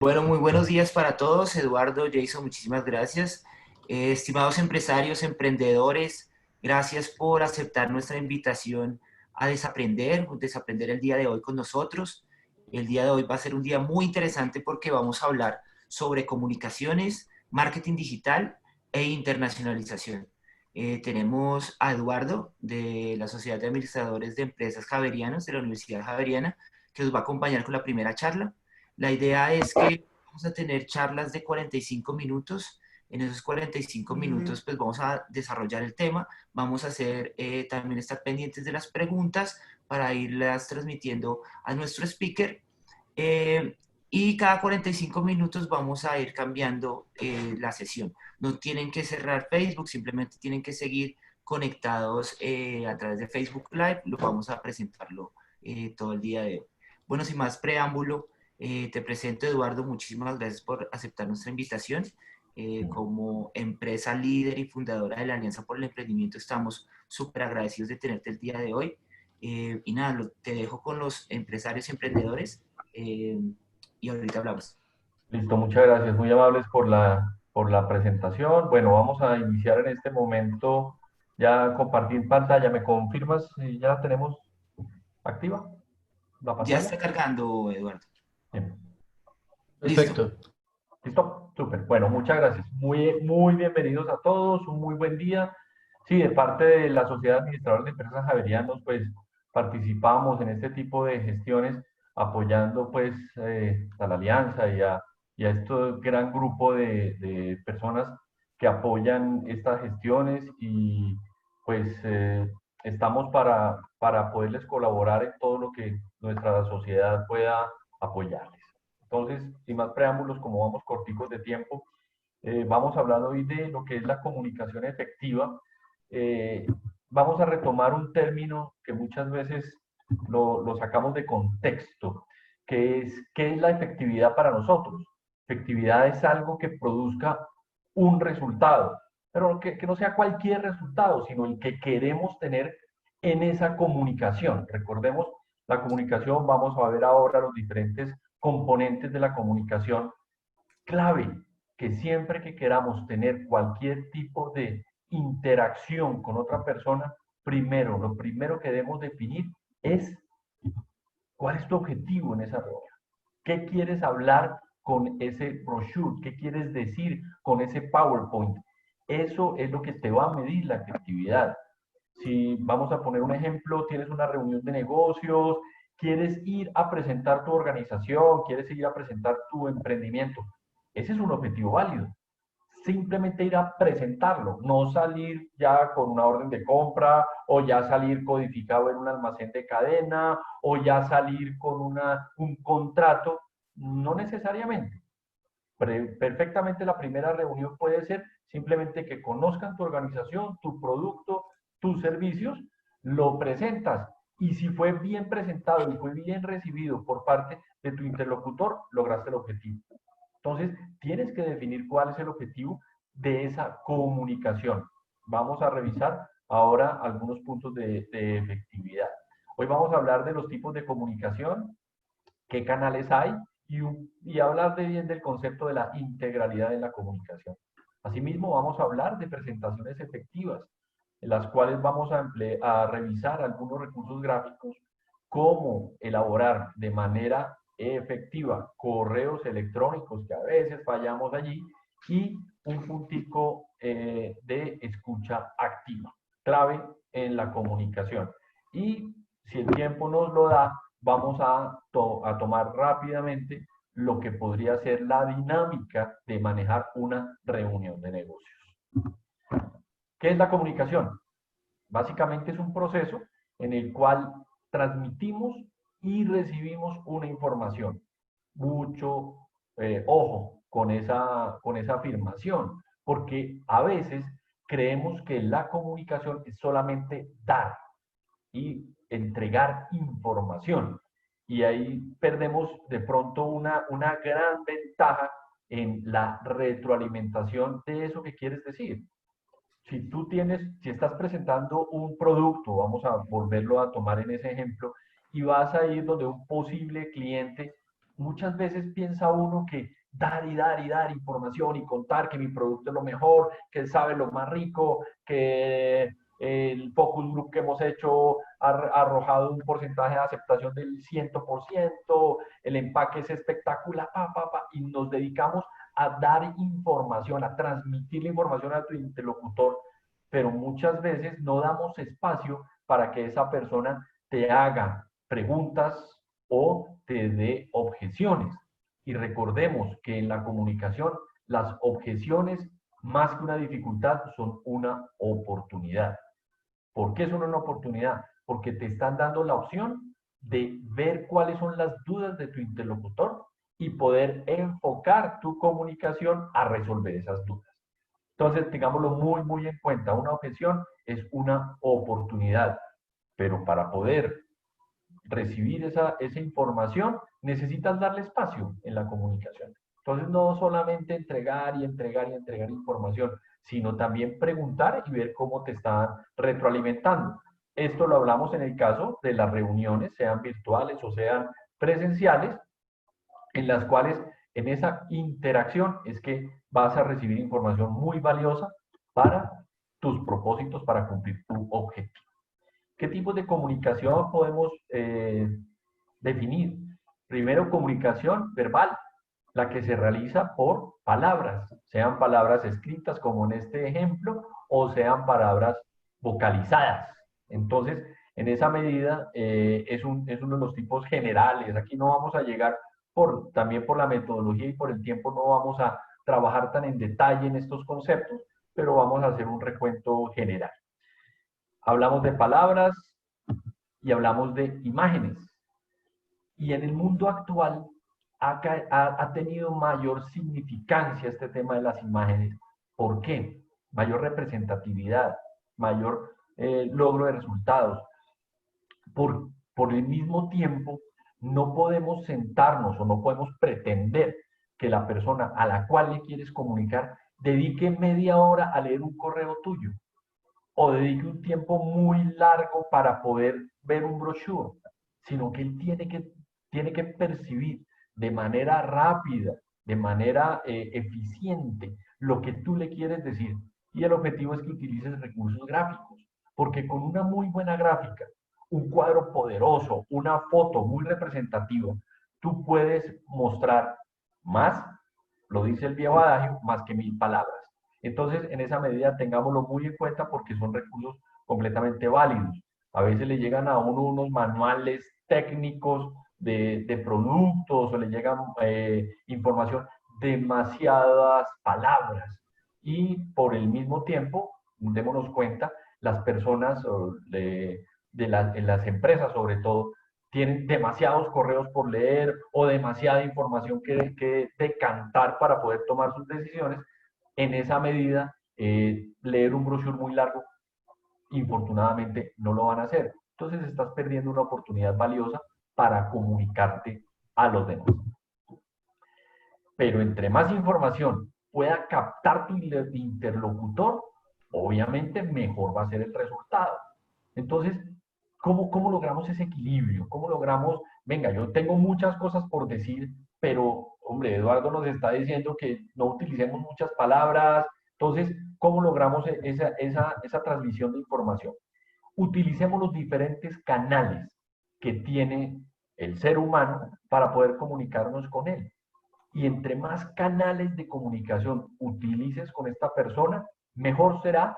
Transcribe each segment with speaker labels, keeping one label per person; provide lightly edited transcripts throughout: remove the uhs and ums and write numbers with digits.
Speaker 1: Bueno, muy buenos días para todos. Eduardo, Jason, muchísimas gracias. Estimados empresarios, emprendedores, gracias por aceptar nuestra invitación a desaprender el día de hoy con nosotros. El día de hoy va a ser un día muy interesante porque vamos a hablar sobre comunicaciones, marketing digital e internacionalización. Tenemos a Eduardo de la Sociedad de Administradores de Empresas Javerianos de la Universidad Javeriana que nos va a acompañar con la primera charla. La idea es que vamos a tener charlas de 45 minutos. En esos 45 minutos, pues vamos a desarrollar el tema. Vamos a hacer también estar pendientes de las preguntas para irlas transmitiendo a nuestro speaker. Eh, y cada 45 minutos vamos a ir cambiando la sesión. No tienen que cerrar Facebook, simplemente tienen que seguir conectados a través de Facebook Live. Lo vamos a presentarlo todo el día de hoy. Bueno, sin más preámbulo, te presento, Eduardo. Muchísimas gracias por aceptar nuestra invitación. Como empresa líder y fundadora de la Alianza por el Emprendimiento, estamos súper agradecidos de tenerte el día de hoy. Y nada, te dejo con los empresarios y emprendedores y ahorita hablamos.
Speaker 2: Listo, muchas gracias, muy amables por la presentación. Bueno, vamos a iniciar en este momento ya compartir pantalla. ¿Me confirmas si ya la tenemos activa, la
Speaker 1: Ya
Speaker 2: pantalla?
Speaker 1: está cargando, Eduardo.
Speaker 2: Bien.
Speaker 1: Listo.
Speaker 3: Perfecto.
Speaker 2: ¿Listo? Súper. Bueno, muchas gracias. Muy bienvenidos a todos, un muy buen día. Sí, de parte de la Sociedad de Administradores de Empresas Javerianos, pues participamos en este tipo de gestiones apoyando pues a la Alianza y a este gran grupo de personas que apoyan estas gestiones y pues estamos para poderles colaborar en todo lo que nuestra sociedad pueda apoyarles. Entonces, sin más preámbulos, como vamos corticos de tiempo, vamos a hablar hoy de lo que es la comunicación efectiva. Eh, Vamos a retomar un término que muchas veces lo sacamos de contexto, que es ¿qué es la efectividad para nosotros? Efectividad es algo que produzca un resultado, pero que no sea cualquier resultado, sino el que queremos tener en esa comunicación. Recordemos, la comunicación, vamos a ver ahora los diferentes componentes de la comunicación clave, que siempre que queramos tener cualquier tipo de interacción con otra persona, lo primero que debemos definir es cuál es tu objetivo en esa reunión. ¿Qué quieres hablar con ese brochure? ¿Qué quieres decir con ese PowerPoint? Eso es lo que te va a medir la efectividad. Si vamos a poner un ejemplo, tienes una reunión de negocios, quieres ir a presentar tu organización, quieres ir a presentar tu emprendimiento. Ese es un objetivo válido. Simplemente ir a presentarlo, no salir ya con una orden de compra o ya salir codificado en un almacén de cadena o ya salir con un contrato, no necesariamente. Perfectamente la primera reunión puede ser simplemente que conozcan tu organización, tu producto, tus servicios, lo presentas y si fue bien presentado y fue bien recibido por parte de tu interlocutor, lograste el objetivo. Entonces, tienes que definir cuál es el objetivo de esa comunicación. Vamos a revisar ahora algunos puntos de efectividad. Hoy vamos a hablar de los tipos de comunicación, qué canales hay y hablar de bien del concepto de la integralidad en la comunicación. Asimismo, vamos a hablar de presentaciones efectivas, en las cuales vamos a revisar algunos recursos gráficos, cómo elaborar de manera efectiva correos electrónicos, que a veces fallamos allí, y un puntico de escucha activa, clave en la comunicación. Y si el tiempo nos lo da, vamos a tomar rápidamente lo que podría ser la dinámica de manejar una reunión de negocios. ¿Qué es la comunicación? Básicamente es un proceso en el cual transmitimos y recibimos una información. Mucho ojo con esa afirmación, porque a veces creemos que la comunicación es solamente dar y entregar información. Y ahí perdemos de pronto una gran ventaja en la retroalimentación de eso que quieres decir. Si estás presentando un producto, vamos a volverlo a tomar en ese ejemplo, y vas a ir donde un posible cliente muchas veces piensa uno que dar y dar y dar información y contar que mi producto es lo mejor, que él sabe lo más rico, que el focus group que hemos hecho ha arrojado un porcentaje de aceptación del 100%, el empaque es espectacular, y nos dedicamos a dar información, a transmitir la información a tu interlocutor, pero muchas veces no damos espacio para que esa persona te haga preguntas o te dé objeciones. Y recordemos que en la comunicación las objeciones, más que una dificultad, son una oportunidad. ¿Por qué son una oportunidad? Porque te están dando la opción de ver cuáles son las dudas de tu interlocutor y poder enfocar tu comunicación a resolver esas dudas. Entonces, tengámoslo muy, muy en cuenta. Una objeción es una oportunidad, pero para poder recibir esa información, necesitas darle espacio en la comunicación. Entonces, no solamente entregar y entregar y entregar información, sino también preguntar y ver cómo te están retroalimentando. Esto lo hablamos en el caso de las reuniones, sean virtuales o sean presenciales, en las cuales en esa interacción es que vas a recibir información muy valiosa para tus propósitos, para cumplir tu objetivo. ¿Qué tipos de comunicación podemos definir? Primero, comunicación verbal, la que se realiza por palabras, sean palabras escritas como en este ejemplo o sean palabras vocalizadas. Entonces, en esa medida es uno de los tipos generales. Aquí no vamos a llegar también por la metodología y por el tiempo no vamos a trabajar tan en detalle en estos conceptos, pero vamos a hacer un recuento general. Hablamos de palabras y hablamos de imágenes. Y en el mundo actual ha tenido mayor significancia este tema de las imágenes. ¿Por qué? Mayor representatividad, mayor logro de resultados. Por el mismo tiempo, no podemos sentarnos o no podemos pretender que la persona a la cual le quieres comunicar dedique media hora a leer un correo tuyo o dedique un tiempo muy largo para poder ver un brochure, sino que él tiene que percibir de manera rápida, de manera eficiente, lo que tú le quieres decir. Y el objetivo es que utilices recursos gráficos, porque con una muy buena gráfica, un cuadro poderoso, una foto muy representativa, tú puedes mostrar más, lo dice el viejo adagio, más que 1000 palabras. Entonces, en esa medida, tengámoslo muy en cuenta porque son recursos completamente válidos. A veces le llegan a uno unos manuales técnicos de productos o le llegan información, demasiadas palabras. Y por el mismo tiempo, démonos cuenta, las personas en las empresas sobre todo, tienen demasiados correos por leer o demasiada información que decantar para poder tomar sus decisiones. En esa medida, leer un brochure muy largo, infortunadamente, no lo van a hacer. Entonces estás perdiendo una oportunidad valiosa para comunicarte a los demás. Pero entre más información pueda captar tu interlocutor, obviamente mejor va a ser el resultado. Entonces, ¿cómo logramos ese equilibrio? ¿Cómo logramos, venga, yo tengo muchas cosas por decir, pero, hombre, Eduardo nos está diciendo que no utilicemos muchas palabras. Entonces, ¿cómo logramos esa transmisión de información? Utilicemos los diferentes canales que tiene el ser humano para poder comunicarnos con él. Y entre más canales de comunicación utilices con esta persona, mejor será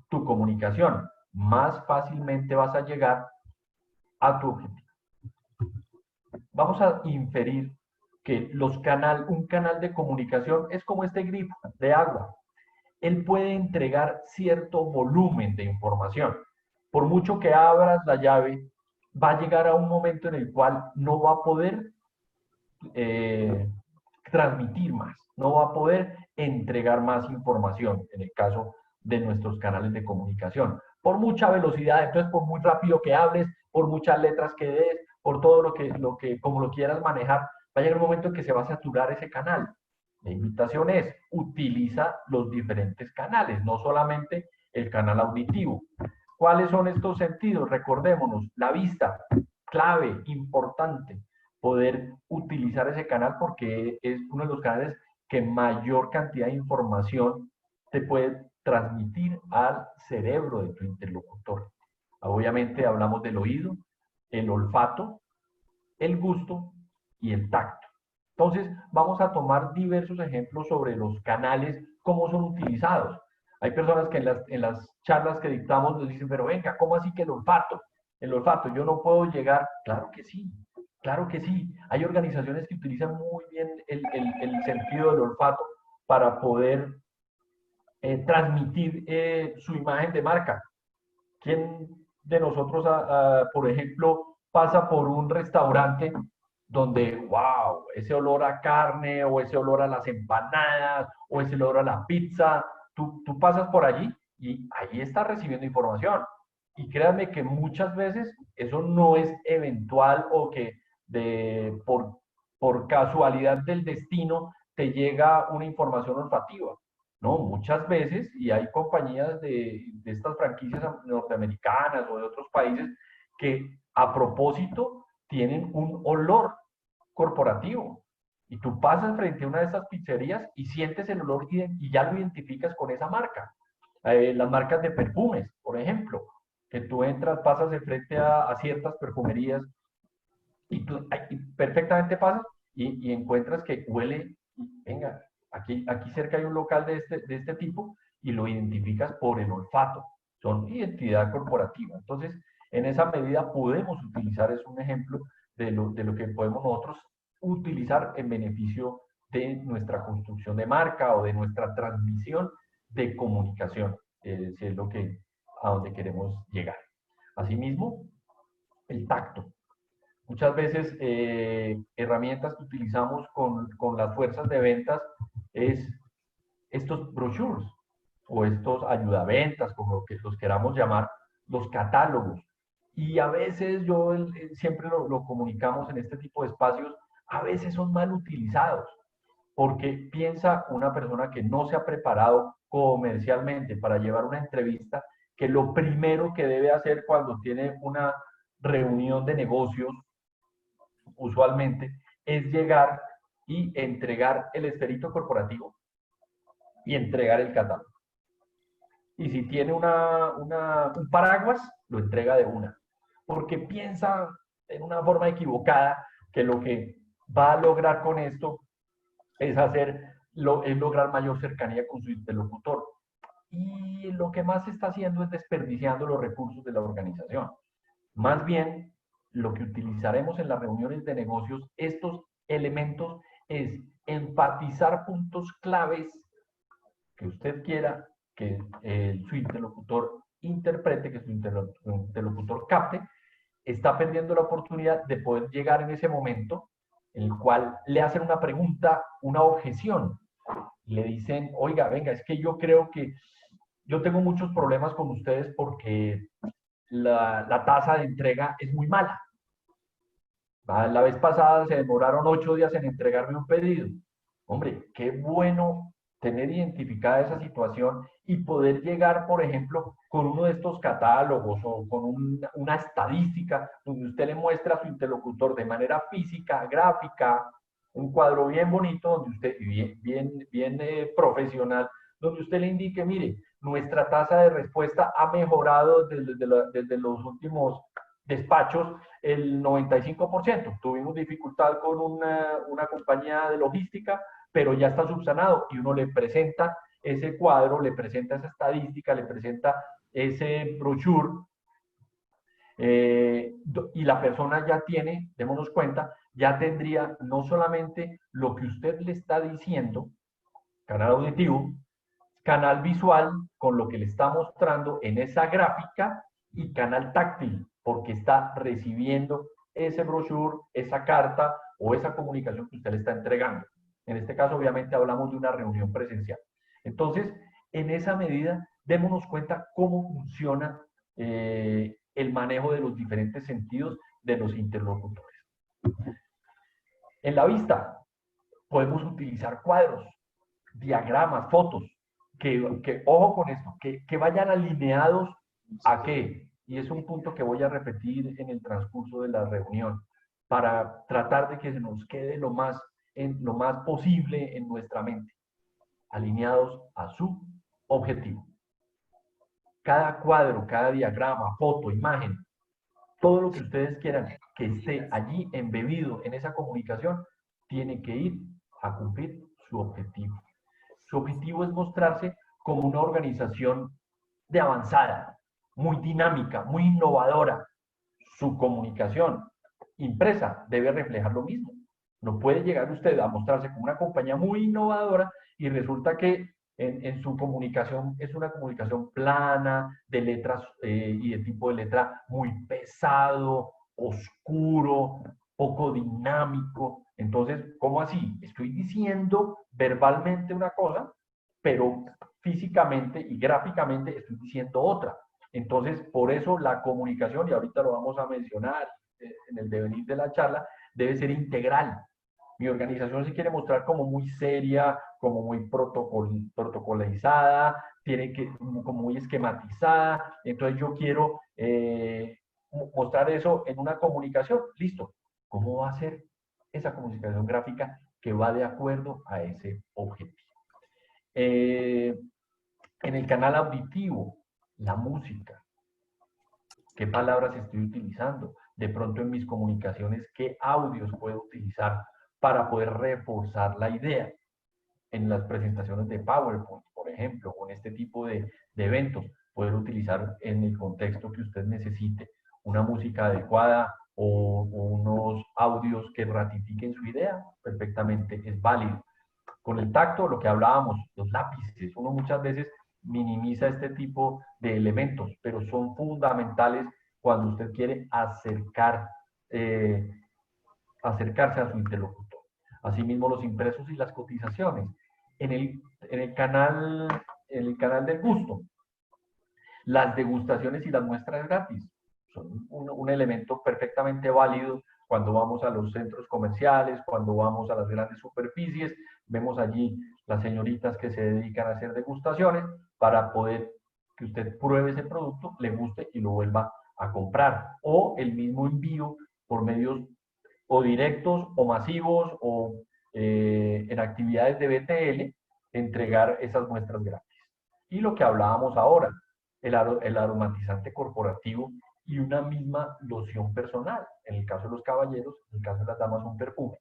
Speaker 2: tu comunicación. Más fácilmente vas a llegar a tu objetivo. Vamos a inferir que un canal de comunicación es como este grifo de agua. Él puede entregar cierto volumen de información. Por mucho que abras la llave, va a llegar a un momento en el cual no va a poder transmitir más, no va a poder entregar más información en el caso de nuestros canales de comunicación. Por mucha velocidad, entonces por muy rápido que hables, por muchas letras que des, por todo como lo quieras manejar, va a llegar un momento en que se va a saturar ese canal. La invitación es, utiliza los diferentes canales, no solamente el canal auditivo. ¿Cuáles son estos sentidos? Recordémonos, la vista, clave, importante. poder utilizar ese canal porque es uno de los canales que mayor cantidad de información te puede transmitir al cerebro de tu interlocutor. Obviamente hablamos del oído, el olfato, el gusto y el tacto. Entonces, vamos a tomar diversos ejemplos sobre los canales, cómo son utilizados. Hay personas que en las charlas que dictamos nos dicen, pero venga, ¿cómo así que el olfato? El olfato, yo no puedo llegar. Claro que sí, claro que sí. Hay organizaciones que utilizan muy bien el sentido del olfato para poder transmitir su imagen de marca. ¿Quién de nosotros, por ejemplo, pasa por un restaurante donde, wow, ese olor a carne o ese olor a las empanadas o ese olor a la pizza, tú pasas por allí y ahí estás recibiendo información? Y créanme que muchas veces eso no es eventual o que por casualidad del destino te llega una información olfativa. No, muchas veces, y hay compañías de estas franquicias norteamericanas o de otros países que a propósito tienen un olor corporativo. Y tú pasas frente a una de estas pizzerías y sientes el olor y ya lo identificas con esa marca. Las marcas de perfumes, por ejemplo, que tú entras, pasas de frente a ciertas perfumerías y tú perfectamente pasas y encuentras que huele, venga, aquí cerca hay un local de este tipo y lo identificas por el olfato. Son identidad corporativa. Entonces, en esa medida podemos utilizar, es un ejemplo de lo que podemos nosotros utilizar en beneficio de nuestra construcción de marca o de nuestra transmisión de comunicación, si es lo que, a donde queremos llegar. Asimismo, el tacto. Muchas veces herramientas que utilizamos con las fuerzas de ventas es estos brochures o estos ayudaventas, como lo que los queramos llamar, los catálogos. Y a veces siempre lo comunicamos en este tipo de espacios, a veces son mal utilizados, porque piensa una persona que no se ha preparado comercialmente para llevar una entrevista, que lo primero que debe hacer cuando tiene una reunión de negocios usualmente es llegar y entregar el esferito corporativo y entregar el catálogo. Y si tiene un paraguas, lo entrega de una. Porque piensa en una forma equivocada que lo que va a lograr con esto es es lograr mayor cercanía con su interlocutor. Y lo que más se está haciendo es desperdiciando los recursos de la organización. Más bien, lo que utilizaremos en las reuniones de negocios, estos elementos, es enfatizar puntos claves que usted quiera que su interlocutor interprete, que su interlocutor capte. Está perdiendo la oportunidad de poder llegar en ese momento en el cual le hacen una pregunta, una objeción. Le dicen, oiga, venga, es que yo creo que yo tengo muchos problemas con ustedes porque la tasa de entrega es muy mala. La vez pasada se demoraron 8 días en entregarme un pedido. Hombre, qué bueno tener identificada esa situación y poder llegar, por ejemplo, con uno de estos catálogos o con una estadística donde usted le muestra a su interlocutor de manera física, gráfica, un cuadro bien bonito, donde usted, bien profesional, donde usted le indique, mire, nuestra tasa de respuesta ha mejorado desde los últimos despachos el 95%. Tuvimos dificultad con una compañía de logística, pero ya está subsanado y uno le presenta ese cuadro, le presenta esa estadística, le presenta ese brochure y la persona ya tiene, démonos cuenta, ya tendría no solamente lo que usted le está diciendo, canal auditivo, canal visual con lo que le está mostrando en esa gráfica y canal táctil, porque está recibiendo ese brochure, esa carta o esa comunicación que usted le está entregando. En este caso, obviamente, hablamos de una reunión presencial. Entonces, en esa medida, démonos cuenta cómo funciona el manejo de los diferentes sentidos de los interlocutores. En la vista, podemos utilizar cuadros, diagramas, fotos, ojo con esto, que vayan alineados a qué. Y es un punto que voy a repetir en el transcurso de la reunión. para tratar de que se nos quede lo más posible en nuestra mente, alineados a su objetivo. Cada cuadro, cada diagrama, foto, imagen, todo lo que ustedes quieran que esté allí embebido en esa comunicación, tiene que ir a cumplir su objetivo. Su objetivo es mostrarse como una organización de avanzada, muy dinámica, muy innovadora. Su comunicación impresa debe reflejar lo mismo. No puede llegar usted a mostrarse como una compañía muy innovadora y resulta que en su comunicación es una comunicación plana, de letras y de tipo de letra muy pesado, oscuro, poco dinámico. Entonces, ¿cómo así? Estoy diciendo verbalmente una cosa, pero físicamente y gráficamente estoy diciendo otra. Entonces, por eso la comunicación, y ahorita lo vamos a mencionar en el devenir de la charla, debe ser integral. Mi organización se quiere mostrar como muy seria, como muy protocolizada, tiene que, como muy esquematizada. Entonces yo quiero mostrar eso en una comunicación. Listo. ¿Cómo va a ser esa comunicación gráfica que va de acuerdo a ese objetivo? En el canal auditivo, la música, qué palabras estoy utilizando, de pronto en mis comunicaciones, qué audios puedo utilizar para poder reforzar la idea en las presentaciones de PowerPoint, por ejemplo, o en este tipo de eventos, poder utilizar en el contexto que usted necesite una música adecuada o unos audios que ratifiquen su idea, perfectamente es válido. Con el tacto, lo que hablábamos, los lápices, uno muchas veces minimiza este tipo de elementos, pero son fundamentales cuando usted quiere acercarse a su interlocutor. Asimismo, los impresos y las cotizaciones. En el canal del gusto, las degustaciones y las muestras gratis son un elemento perfectamente válido cuando vamos a los centros comerciales, cuando vamos a las grandes superficies, vemos allí las señoritas que se dedican a hacer degustaciones para poder que usted pruebe ese producto, le guste y lo vuelva a comprar. O el mismo envío por medios o directos o masivos o en actividades de BTL, entregar esas muestras gratis. Y lo que hablábamos ahora, el aromatizante corporativo y una misma loción personal. En el caso de los caballeros, en el caso de las damas, un perfume.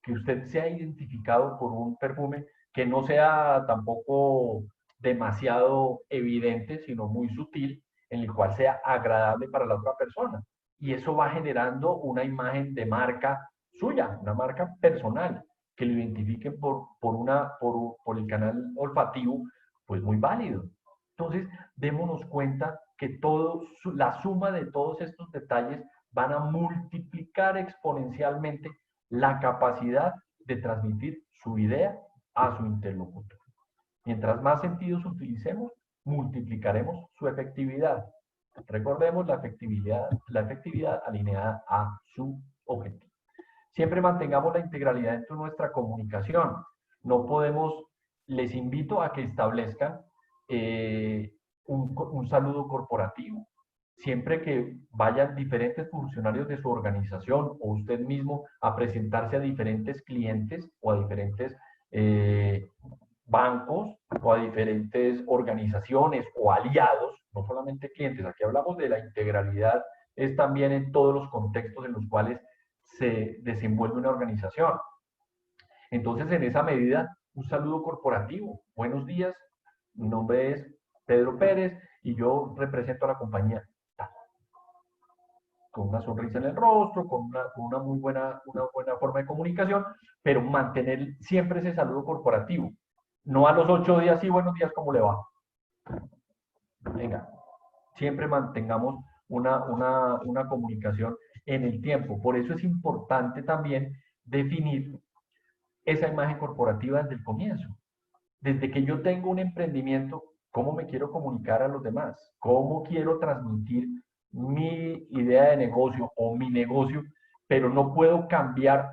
Speaker 2: Que usted sea identificado por un perfume que no sea tampoco demasiado evidente, sino muy sutil, en el cual sea agradable para la otra persona. Y eso va generando una imagen de marca suya, una marca personal, que lo identifiquen por el canal olfativo, pues muy válido. Entonces, démonos cuenta que la suma de todos estos detalles van a multiplicar exponencialmente la capacidad de transmitir su idea a su interlocutor. Mientras más sentidos utilicemos, multiplicaremos su efectividad. Recordemos la efectividad alineada a su objetivo. Siempre mantengamos la integralidad dentro de nuestra comunicación. No podemos, les invito a que establezcan un saludo corporativo. Siempre que vayan diferentes funcionarios de su organización o usted mismo a presentarse a diferentes clientes o a diferentes bancos o a diferentes organizaciones o aliados, no solamente clientes, aquí hablamos de la integralidad, es también en todos los contextos en los cuales se desenvuelve una organización. Entonces, en esa medida, un saludo corporativo. Buenos días, mi nombre es Pedro Pérez y yo represento a la compañía. Con una sonrisa en el rostro, con una muy buena forma de comunicación, pero mantener siempre ese saludo corporativo. No a los 8 días, sí, buenos días, ¿cómo le va? Venga, siempre mantengamos una comunicación en el tiempo. Por eso es importante también definir esa imagen corporativa desde el comienzo. Desde que yo tengo un emprendimiento, ¿cómo me quiero comunicar a los demás? ¿Cómo quiero transmitir mi idea de negocio o mi negocio? Pero no puedo cambiar.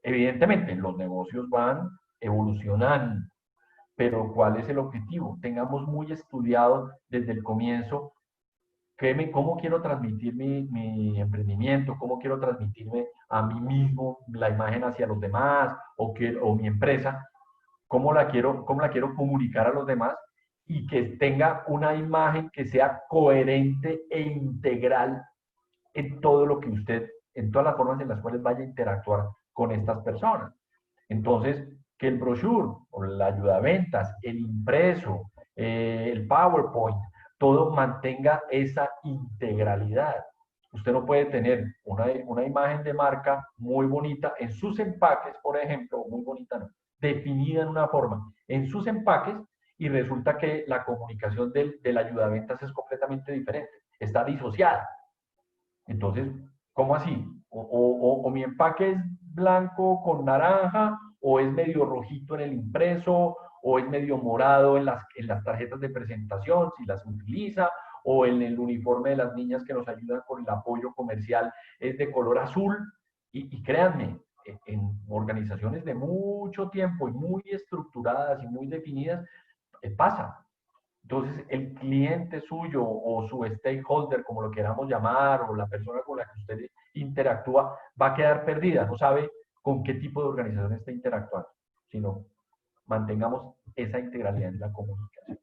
Speaker 2: Evidentemente, los negocios van evolucionando, pero ¿cuál es el objetivo? Tengamos muy estudiado desde el comienzo ¿Cómo quiero transmitir mi emprendimiento? ¿Cómo quiero transmitirme a mí mismo la imagen hacia los demás o mi empresa? Cómo la quiero comunicar a los demás? Y que tenga una imagen que sea coherente e integral en todo lo que usted, en todas las formas en las cuales vaya a interactuar con estas personas. Entonces, que el brochure, o la ayuda a ventas, el impreso, el PowerPoint, todo mantenga esa integralidad. Usted no puede tener una imagen de marca muy bonita en sus empaques, por ejemplo, muy bonita no, definida en una forma en sus empaques y resulta que la comunicación del ayuda a ventas es completamente diferente, está disociada. Entonces, ¿cómo así? O mi empaque es blanco con naranja, o es medio rojito en el impreso, o es medio morado en las tarjetas de presentación, si las utiliza, o en el uniforme de las niñas que nos ayudan con el apoyo comercial es de color azul. Y créanme, en organizaciones de mucho tiempo y muy estructuradas y muy definidas, pasa. Entonces, el cliente suyo o su stakeholder, como lo queramos llamar, o la persona con la que usted interactúa, va a quedar perdida, no sabe con qué tipo de organización está interactuando, sino mantengamos esa integralidad en la comunicación.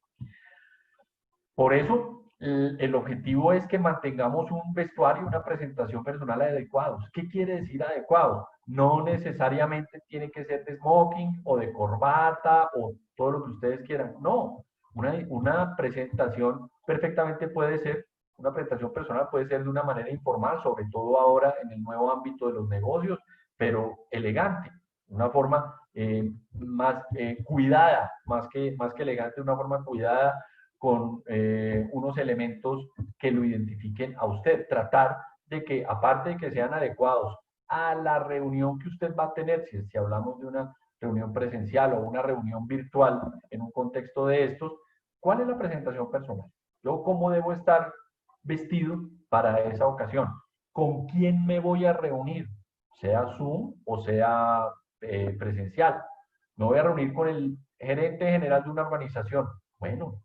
Speaker 2: Por eso, el objetivo es que mantengamos un vestuario, una presentación personal adecuados. ¿Qué quiere decir adecuado? No necesariamente tiene que ser de smoking o de corbata o todo lo que ustedes quieran. No, una presentación perfectamente puede ser, una presentación personal puede ser de una manera informal, sobre todo ahora en el nuevo ámbito de los negocios, pero elegante, una forma más cuidada, más que elegante, una forma cuidada con unos elementos que lo identifiquen a usted. Tratar de que, aparte de que sean adecuados a la reunión que usted va a tener, si hablamos de una reunión presencial o una reunión virtual en un contexto de estos, ¿cuál es la presentación personal? Yo, ¿cómo debo estar vestido para esa ocasión? ¿Con quién me voy a reunir? Sea Zoom o sea presencial. Me voy a reunir con el gerente general de una organización. Bueno,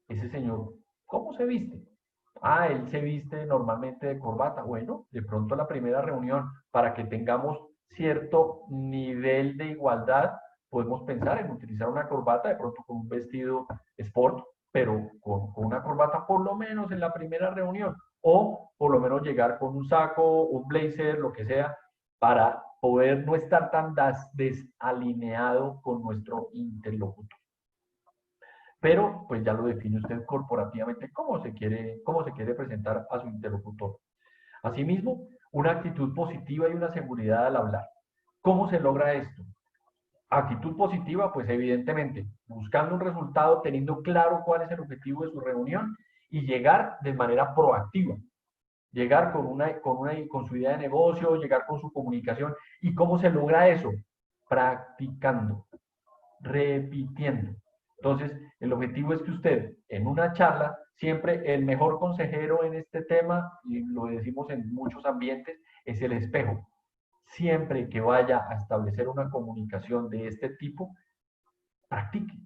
Speaker 2: ese señor, ¿cómo se viste? Ah, él se viste normalmente de corbata. Bueno, de pronto la primera reunión, para que tengamos cierto nivel de igualdad, podemos pensar en utilizar una corbata, de pronto con un vestido sport, pero con una corbata por lo menos en la primera reunión, o por lo menos llegar con un saco, un blazer, lo que sea, para poder no estar tan desalineado con nuestro interlocutor. Pero pues ya lo define usted corporativamente cómo se quiere presentar a su interlocutor. Asimismo, una actitud positiva y una seguridad al hablar. ¿Cómo se logra esto? Actitud positiva, pues evidentemente, buscando un resultado, teniendo claro cuál es el objetivo de su reunión y llegar de manera proactiva. Llegar con su idea de negocio, llegar con su comunicación. ¿Y cómo se logra eso? Practicando, repitiendo. Entonces, el objetivo es que usted, en una charla, siempre el mejor consejero en este tema, y lo decimos en muchos ambientes, es el espejo. Siempre que vaya a establecer una comunicación de este tipo, practique.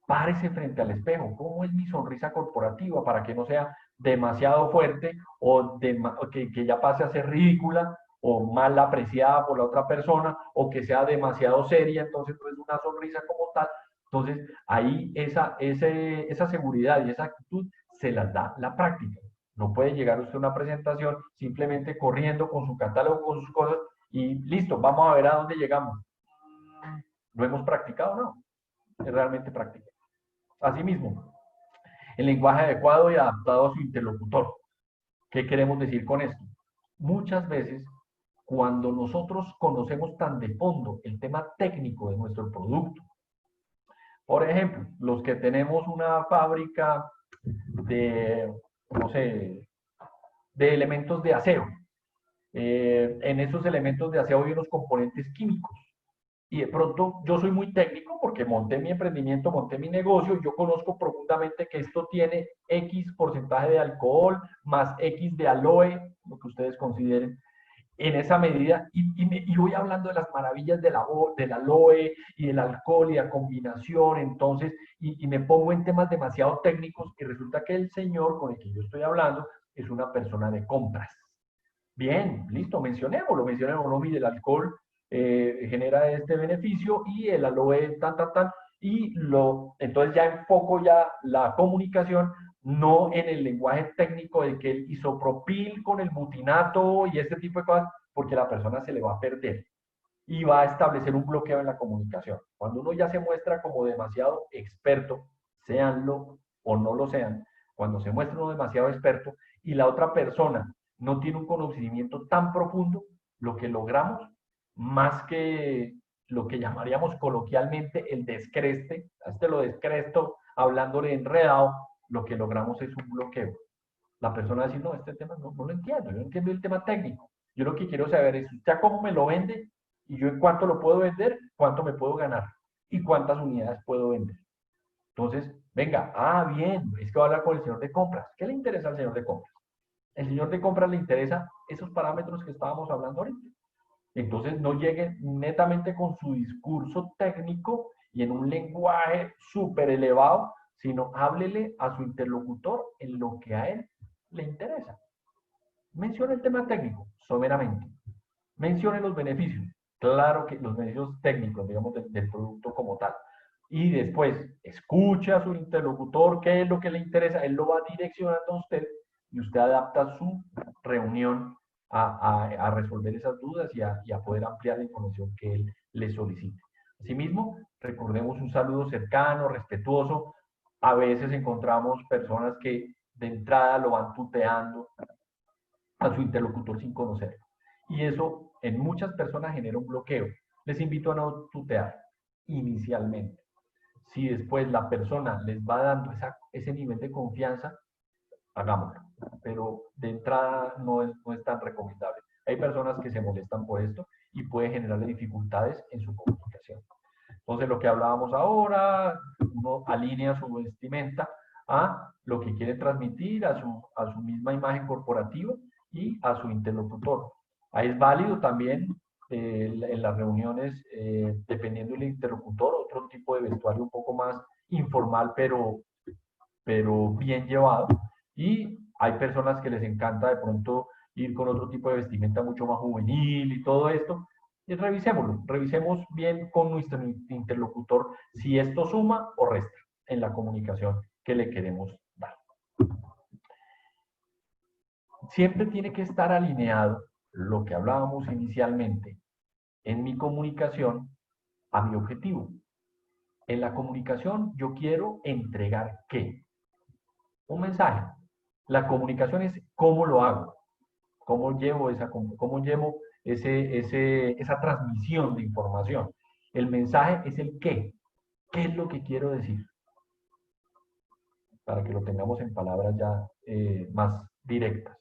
Speaker 2: Párese frente al espejo. ¿Cómo es mi sonrisa corporativa? Para que no sea demasiado fuerte o que ya pase a ser ridícula o mal apreciada por la otra persona o que sea demasiado seria, entonces no es una sonrisa como tal. Entonces, ahí esa seguridad y esa actitud se las da la práctica. No puede llegar usted a una presentación simplemente corriendo con su catálogo, con sus cosas y listo, vamos a ver a dónde llegamos. ¿Lo hemos practicado? No, es realmente práctica. Asimismo, el lenguaje adecuado y adaptado a su interlocutor. ¿Qué queremos decir con esto? Muchas veces, cuando nosotros conocemos tan de fondo el tema técnico de nuestro producto, por ejemplo, los que tenemos una fábrica de, no sé, de elementos de acero, en esos elementos de acero hay unos componentes químicos. Y de pronto yo soy muy técnico porque monté mi emprendimiento, monté mi negocio, yo conozco profundamente que esto tiene X porcentaje de alcohol más X de aloe, lo que ustedes consideren, en esa medida, y voy hablando de las maravillas del aloe y del alcohol y la combinación, entonces, y me pongo en temas demasiado técnicos, y resulta que el señor con el que yo estoy hablando es una persona de compras. Bien, listo, mencionémoslo, no, mire, el alcohol genera este beneficio y el aloe tal, entonces ya enfoco ya la comunicación no en el lenguaje técnico de que el isopropil con el butinato y este tipo de cosas, porque la persona se le va a perder y va a establecer un bloqueo en la comunicación. Cuando uno ya se muestra como demasiado experto, séanlo o no lo sean, cuando se muestra uno demasiado experto y la otra persona no tiene un conocimiento tan profundo, lo que logramos, más que lo que llamaríamos coloquialmente el descreste, a este lo descresto hablándole enredado, lo que logramos es un bloqueo. La persona va a decir, no, este tema no lo entiendo, yo no entiendo el tema técnico. Yo lo que quiero saber es, ya cómo me lo vende y yo en cuánto lo puedo vender, cuánto me puedo ganar y cuántas unidades puedo vender. Entonces, venga, bien, es que va a hablar con el señor de compras. ¿Qué le interesa al señor de compras? El señor de compras le interesa esos parámetros que estábamos hablando ahorita. Entonces, no llegue netamente con su discurso técnico y en un lenguaje súper elevado, sino háblele a su interlocutor en lo que a él le interesa. Mencione el tema técnico, someramente. Mencione los beneficios. Claro que los beneficios técnicos, digamos, del producto como tal. Y después, escuche a su interlocutor, qué es lo que le interesa, él lo va direccionando a usted y usted adapta su reunión a resolver esas dudas y a poder ampliar la información que él le solicite. Asimismo, recordemos un saludo cercano, respetuoso. A veces encontramos personas que de entrada lo van tuteando a su interlocutor sin conocerlo. Y eso en muchas personas genera un bloqueo. Les invito a no tutear inicialmente. Si después la persona les va dando ese nivel de confianza, hagámoslo. Pero de entrada no es tan recomendable. Hay personas que se molestan por esto y puede generar dificultades en su comunicación. Entonces, lo que hablábamos ahora, uno alinea su vestimenta a lo que quiere transmitir, a su misma imagen corporativa y a su interlocutor. Ahí es válido también en las reuniones, dependiendo del interlocutor, otro tipo de vestuario un poco más informal, pero bien llevado. Y hay personas que les encanta de pronto ir con otro tipo de vestimenta mucho más juvenil y todo esto. Y revisémoslo, revisemos bien con nuestro interlocutor si esto suma o resta en la comunicación que le queremos dar. Siempre tiene que estar alineado lo que hablábamos inicialmente en mi comunicación a mi objetivo. En la comunicación yo quiero entregar ¿qué? Un mensaje. La comunicación es cómo lo hago, cómo llevo esa transmisión de información. El mensaje es el qué es lo que quiero decir, para que lo tengamos en palabras ya más directas.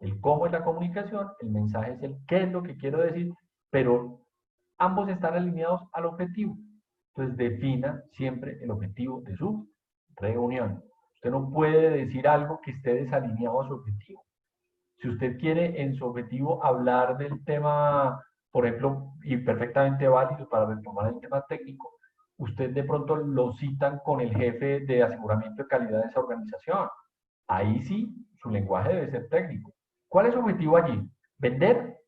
Speaker 2: El cómo es la comunicación, el mensaje es el qué es lo que quiero decir, pero ambos están alineados al objetivo. Entonces defina siempre el objetivo de su reunión. Usted no puede decir algo que esté desalineado a su objetivo. Si usted quiere en su objetivo hablar del tema, por ejemplo, y perfectamente válido para retomar el tema técnico, usted de pronto lo citan con el jefe de aseguramiento de calidad de esa organización. Ahí sí, su lenguaje debe ser técnico. ¿Cuál es su objetivo allí? ¿Vender?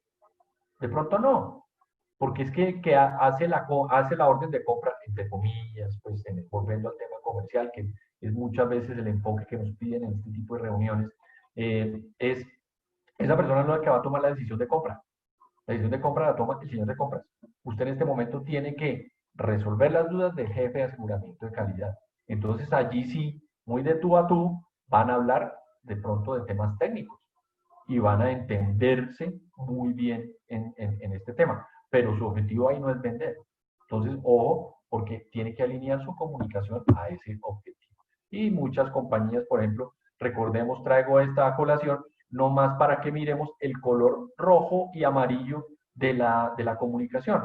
Speaker 2: De pronto no, porque es que hace la orden de compra, entre comillas, pues volviendo al tema comercial, que es muchas veces el enfoque que nos piden en este tipo de reuniones, es esa persona no es la que va a tomar la decisión de compra. La decisión de compra la toma el señor de compras. Usted en este momento tiene que resolver las dudas del jefe de aseguramiento de calidad. Entonces allí sí, muy de tú a tú, van a hablar de pronto de temas técnicos y van a entenderse muy bien en este tema. Pero su objetivo ahí no es vender. Entonces, ojo, porque tiene que alinear su comunicación a ese objetivo. Y muchas compañías, por ejemplo, recordemos, traigo esta colación, no más para que miremos el color rojo y amarillo de la comunicación.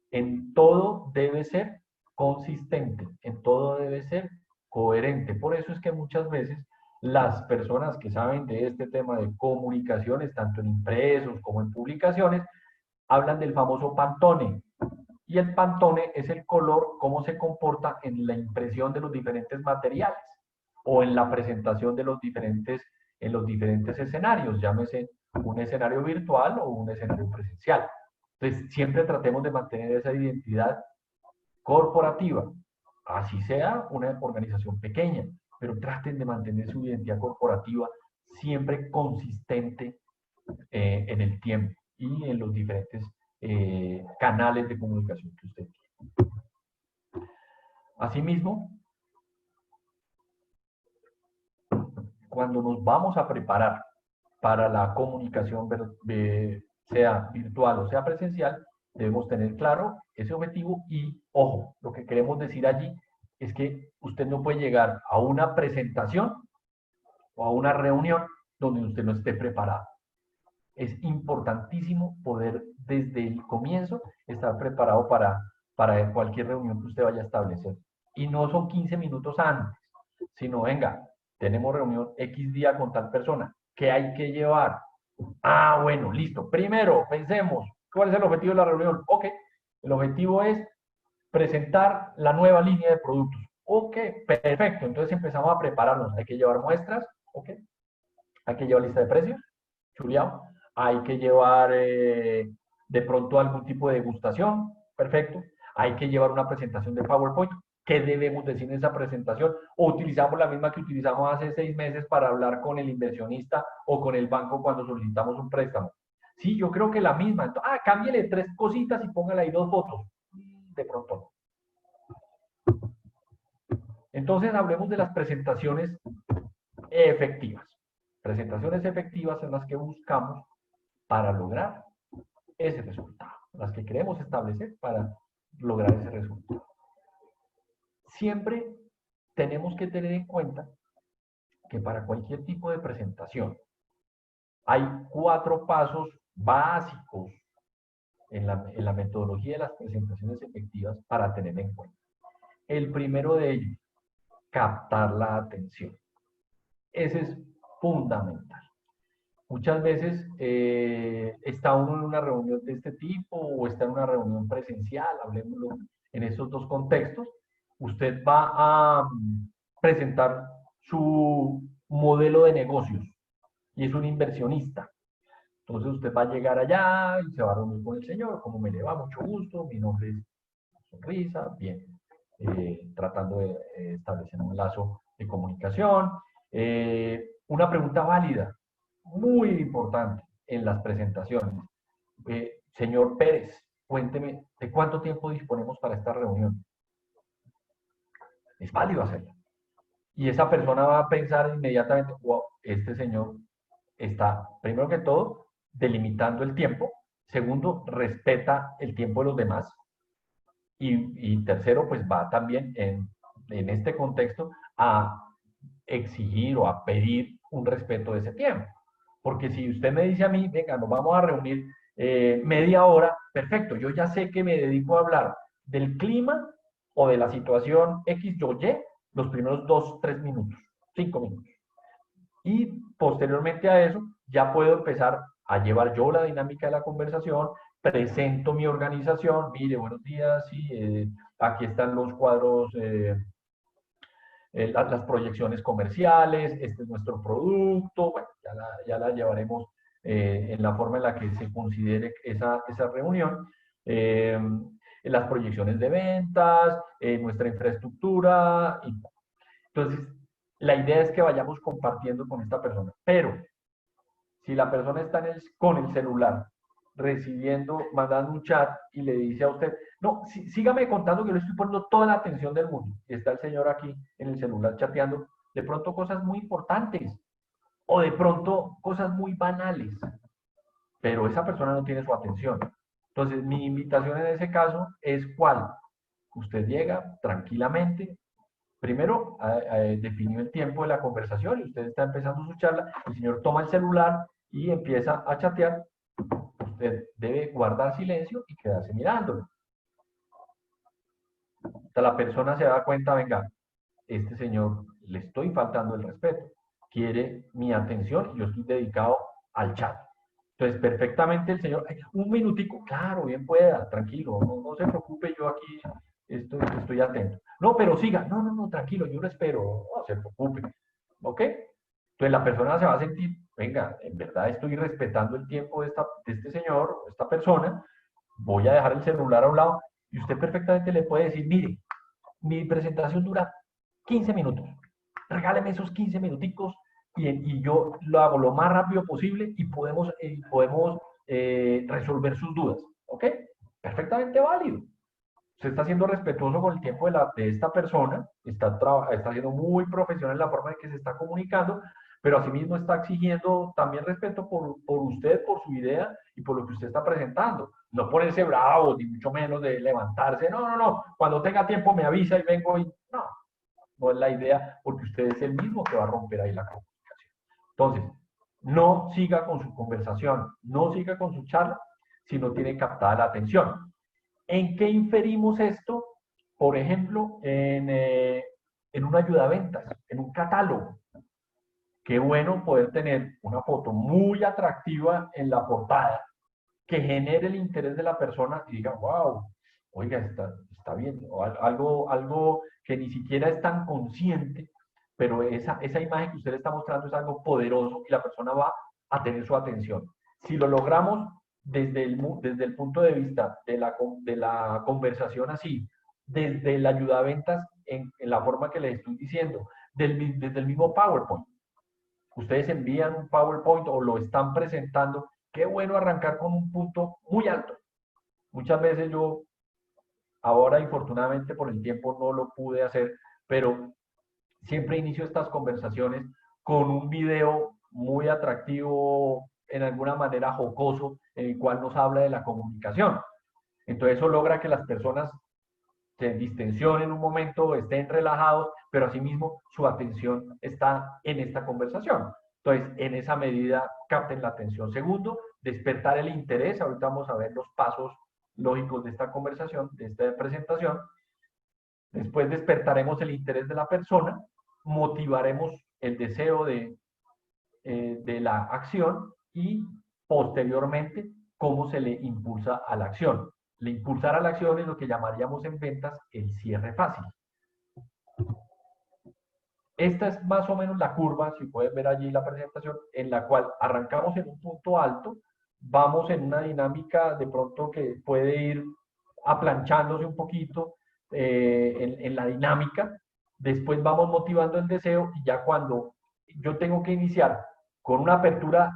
Speaker 2: En todo debe ser consistente, en todo debe ser coherente. Por eso es que muchas veces Las personas que saben de este tema de comunicaciones, tanto en impresos como en publicaciones, hablan del famoso Pantone. Y el Pantone es el color, cómo se comporta en la impresión de los diferentes materiales o en la presentación de en los diferentes escenarios, llámese un escenario virtual o un escenario presencial. Entonces, siempre tratemos de mantener esa identidad corporativa, así sea una organización pequeña, pero traten de mantener su identidad corporativa siempre consistente en el tiempo y en los diferentes canales de comunicación que usted tiene. Asimismo, cuando nos vamos a preparar para la comunicación, sea virtual o sea presencial, debemos tener claro ese objetivo y, ojo, lo que queremos decir allí es que usted no puede llegar a una presentación o a una reunión donde usted no esté preparado. Es importantísimo poder desde el comienzo estar preparado para cualquier reunión que usted vaya a establecer. Y no son 15 minutos antes, sino venga, tenemos reunión X día con tal persona, ¿qué hay que llevar? Ah, bueno, listo. Primero, pensemos, ¿cuál es el objetivo de la reunión? Ok, el objetivo es presentar la nueva línea de productos. Ok, perfecto. Entonces empezamos a prepararnos. Hay que llevar muestras, ok. Hay que llevar lista de precios, chuleado. Hay que llevar de pronto algún tipo de degustación, perfecto. Hay que llevar una presentación de PowerPoint. ¿Qué debemos decir en esa presentación? O utilizamos la misma que utilizamos hace 6 meses para hablar con el inversionista o con el banco cuando solicitamos un préstamo. Sí, yo creo que la misma. Cámbiale 3 cositas y póngale ahí 2 fotos. De pronto. Entonces hablemos de las presentaciones efectivas. Presentaciones efectivas son las que buscamos para lograr ese resultado, las que queremos establecer para lograr ese resultado. Siempre tenemos que tener en cuenta que para cualquier tipo de presentación hay 4 pasos básicos en la metodología de las presentaciones efectivas para tener en cuenta. El primero de ellos, captar la atención. Ese es fundamental. Muchas veces está uno en una reunión de este tipo o está en una reunión presencial, hablemoslo en esos dos contextos. Usted va a presentar su modelo de negocios y es un inversionista. Entonces usted va a llegar allá y se va a reunir con el señor, como me le va, mucho gusto, mi nombre es Sonrisa, bien, tratando de establecer un lazo de comunicación. Una pregunta válida, muy importante en las presentaciones. Señor Pérez, cuénteme, ¿de cuánto tiempo disponemos para esta reunión? Es válido hacerlo. Y esa persona va a pensar inmediatamente, wow, este señor está, primero que todo, delimitando el tiempo. Segundo, respeta el tiempo de los demás. Y tercero, pues va también en este contexto a exigir o a pedir un respeto de ese tiempo. Porque si usted me dice a mí, venga, nos vamos a reunir media hora, perfecto, yo ya sé que me dedico a hablar del clima o de la situación X o Y los primeros 2, 3 minutos, 5 minutos. Y posteriormente a eso, ya puedo empezar a llevar yo la dinámica de la conversación, presento mi organización, mire, buenos días, sí, aquí están los cuadros, las proyecciones comerciales, este es nuestro producto, bueno, ya la llevaremos en la forma en la que se considere esa reunión. Las proyecciones de ventas, nuestra infraestructura. Entonces, la idea es que vayamos compartiendo con esta persona, pero si la persona está con el celular recibiendo, mandando un chat y le dice a usted, no, sígame contando que yo le estoy poniendo toda la atención del mundo. Y está el señor aquí en el celular chateando, de pronto cosas muy importantes o de pronto cosas muy banales, pero esa persona no tiene su atención. Entonces, mi invitación en ese caso es ¿cuál? Usted llega tranquilamente, primero definió el tiempo de la conversación y usted está empezando su charla, el señor toma el celular y empieza a chatear, usted debe guardar silencio y quedarse mirándolo. Hasta la persona se da cuenta, venga, este señor le estoy faltando el respeto. quiere mi atención y yo estoy dedicado al chat. Entonces, perfectamente el señor, un minutico, claro, bien pueda, tranquilo, no se preocupe, yo aquí estoy atento. No, pero siga, no, tranquilo, yo lo espero, no se preocupe, ¿ok? Entonces la persona se va a sentir, venga, en verdad estoy respetando el tiempo de este señor, o esta persona, voy a dejar el celular a un lado y usted perfectamente le puede decir, mire, mi presentación dura 15 minutos, regáleme esos 15 minuticos y yo lo hago lo más rápido posible y podemos resolver sus dudas, ¿ok? Perfectamente válido. Usted está siendo respetuoso con el tiempo de esta persona, está siendo muy profesional en la forma en que se está comunicando, pero asimismo está exigiendo también respeto por usted, por su idea y por lo que usted está presentando. No ponerse bravo, ni mucho menos de levantarse. No. Cuando tenga tiempo me avisa y vengo y... no es la idea, porque usted es el mismo que va a romper ahí la comunicación. Entonces, no siga con su conversación, no siga con su charla si no tiene captada la atención. ¿En qué inferimos esto? Por ejemplo, en una ayuda a ventas, en un catálogo. Qué bueno poder tener una foto muy atractiva en la portada que genere el interés de la persona y diga, wow, oiga, está bien, o algo que ni siquiera es tan consciente, pero esa imagen que usted le está mostrando es algo poderoso y la persona va a tener su atención. Si lo logramos desde el punto de vista de la conversación así, desde la ayuda a ventas en la forma que les estoy diciendo, desde el mismo PowerPoint. Ustedes envían un PowerPoint o lo están presentando, qué bueno arrancar con un punto muy alto. Muchas veces yo, ahora infortunadamente por el tiempo no lo pude hacer, pero siempre inicio estas conversaciones con un video muy atractivo, en alguna manera jocoso, en el cual nos habla de la comunicación. Entonces eso logra que las personas se distensionen un momento, estén relajados, pero asimismo su atención está en esta conversación. Entonces, en esa medida, capten la atención. Segundo, despertar el interés. Ahorita vamos a ver los pasos lógicos de esta conversación, de esta presentación. Después despertaremos el interés de la persona, motivaremos el deseo de la acción y posteriormente cómo se le impulsa a la acción. Le impulsar a la acción es lo que llamaríamos en ventas el cierre fácil. Esta es más o menos la curva, si pueden ver allí la presentación, en la cual arrancamos en un punto alto, vamos en una dinámica de pronto que puede ir aplanchándose un poquito en la dinámica, después vamos motivando el deseo y ya cuando yo tengo que iniciar con una apertura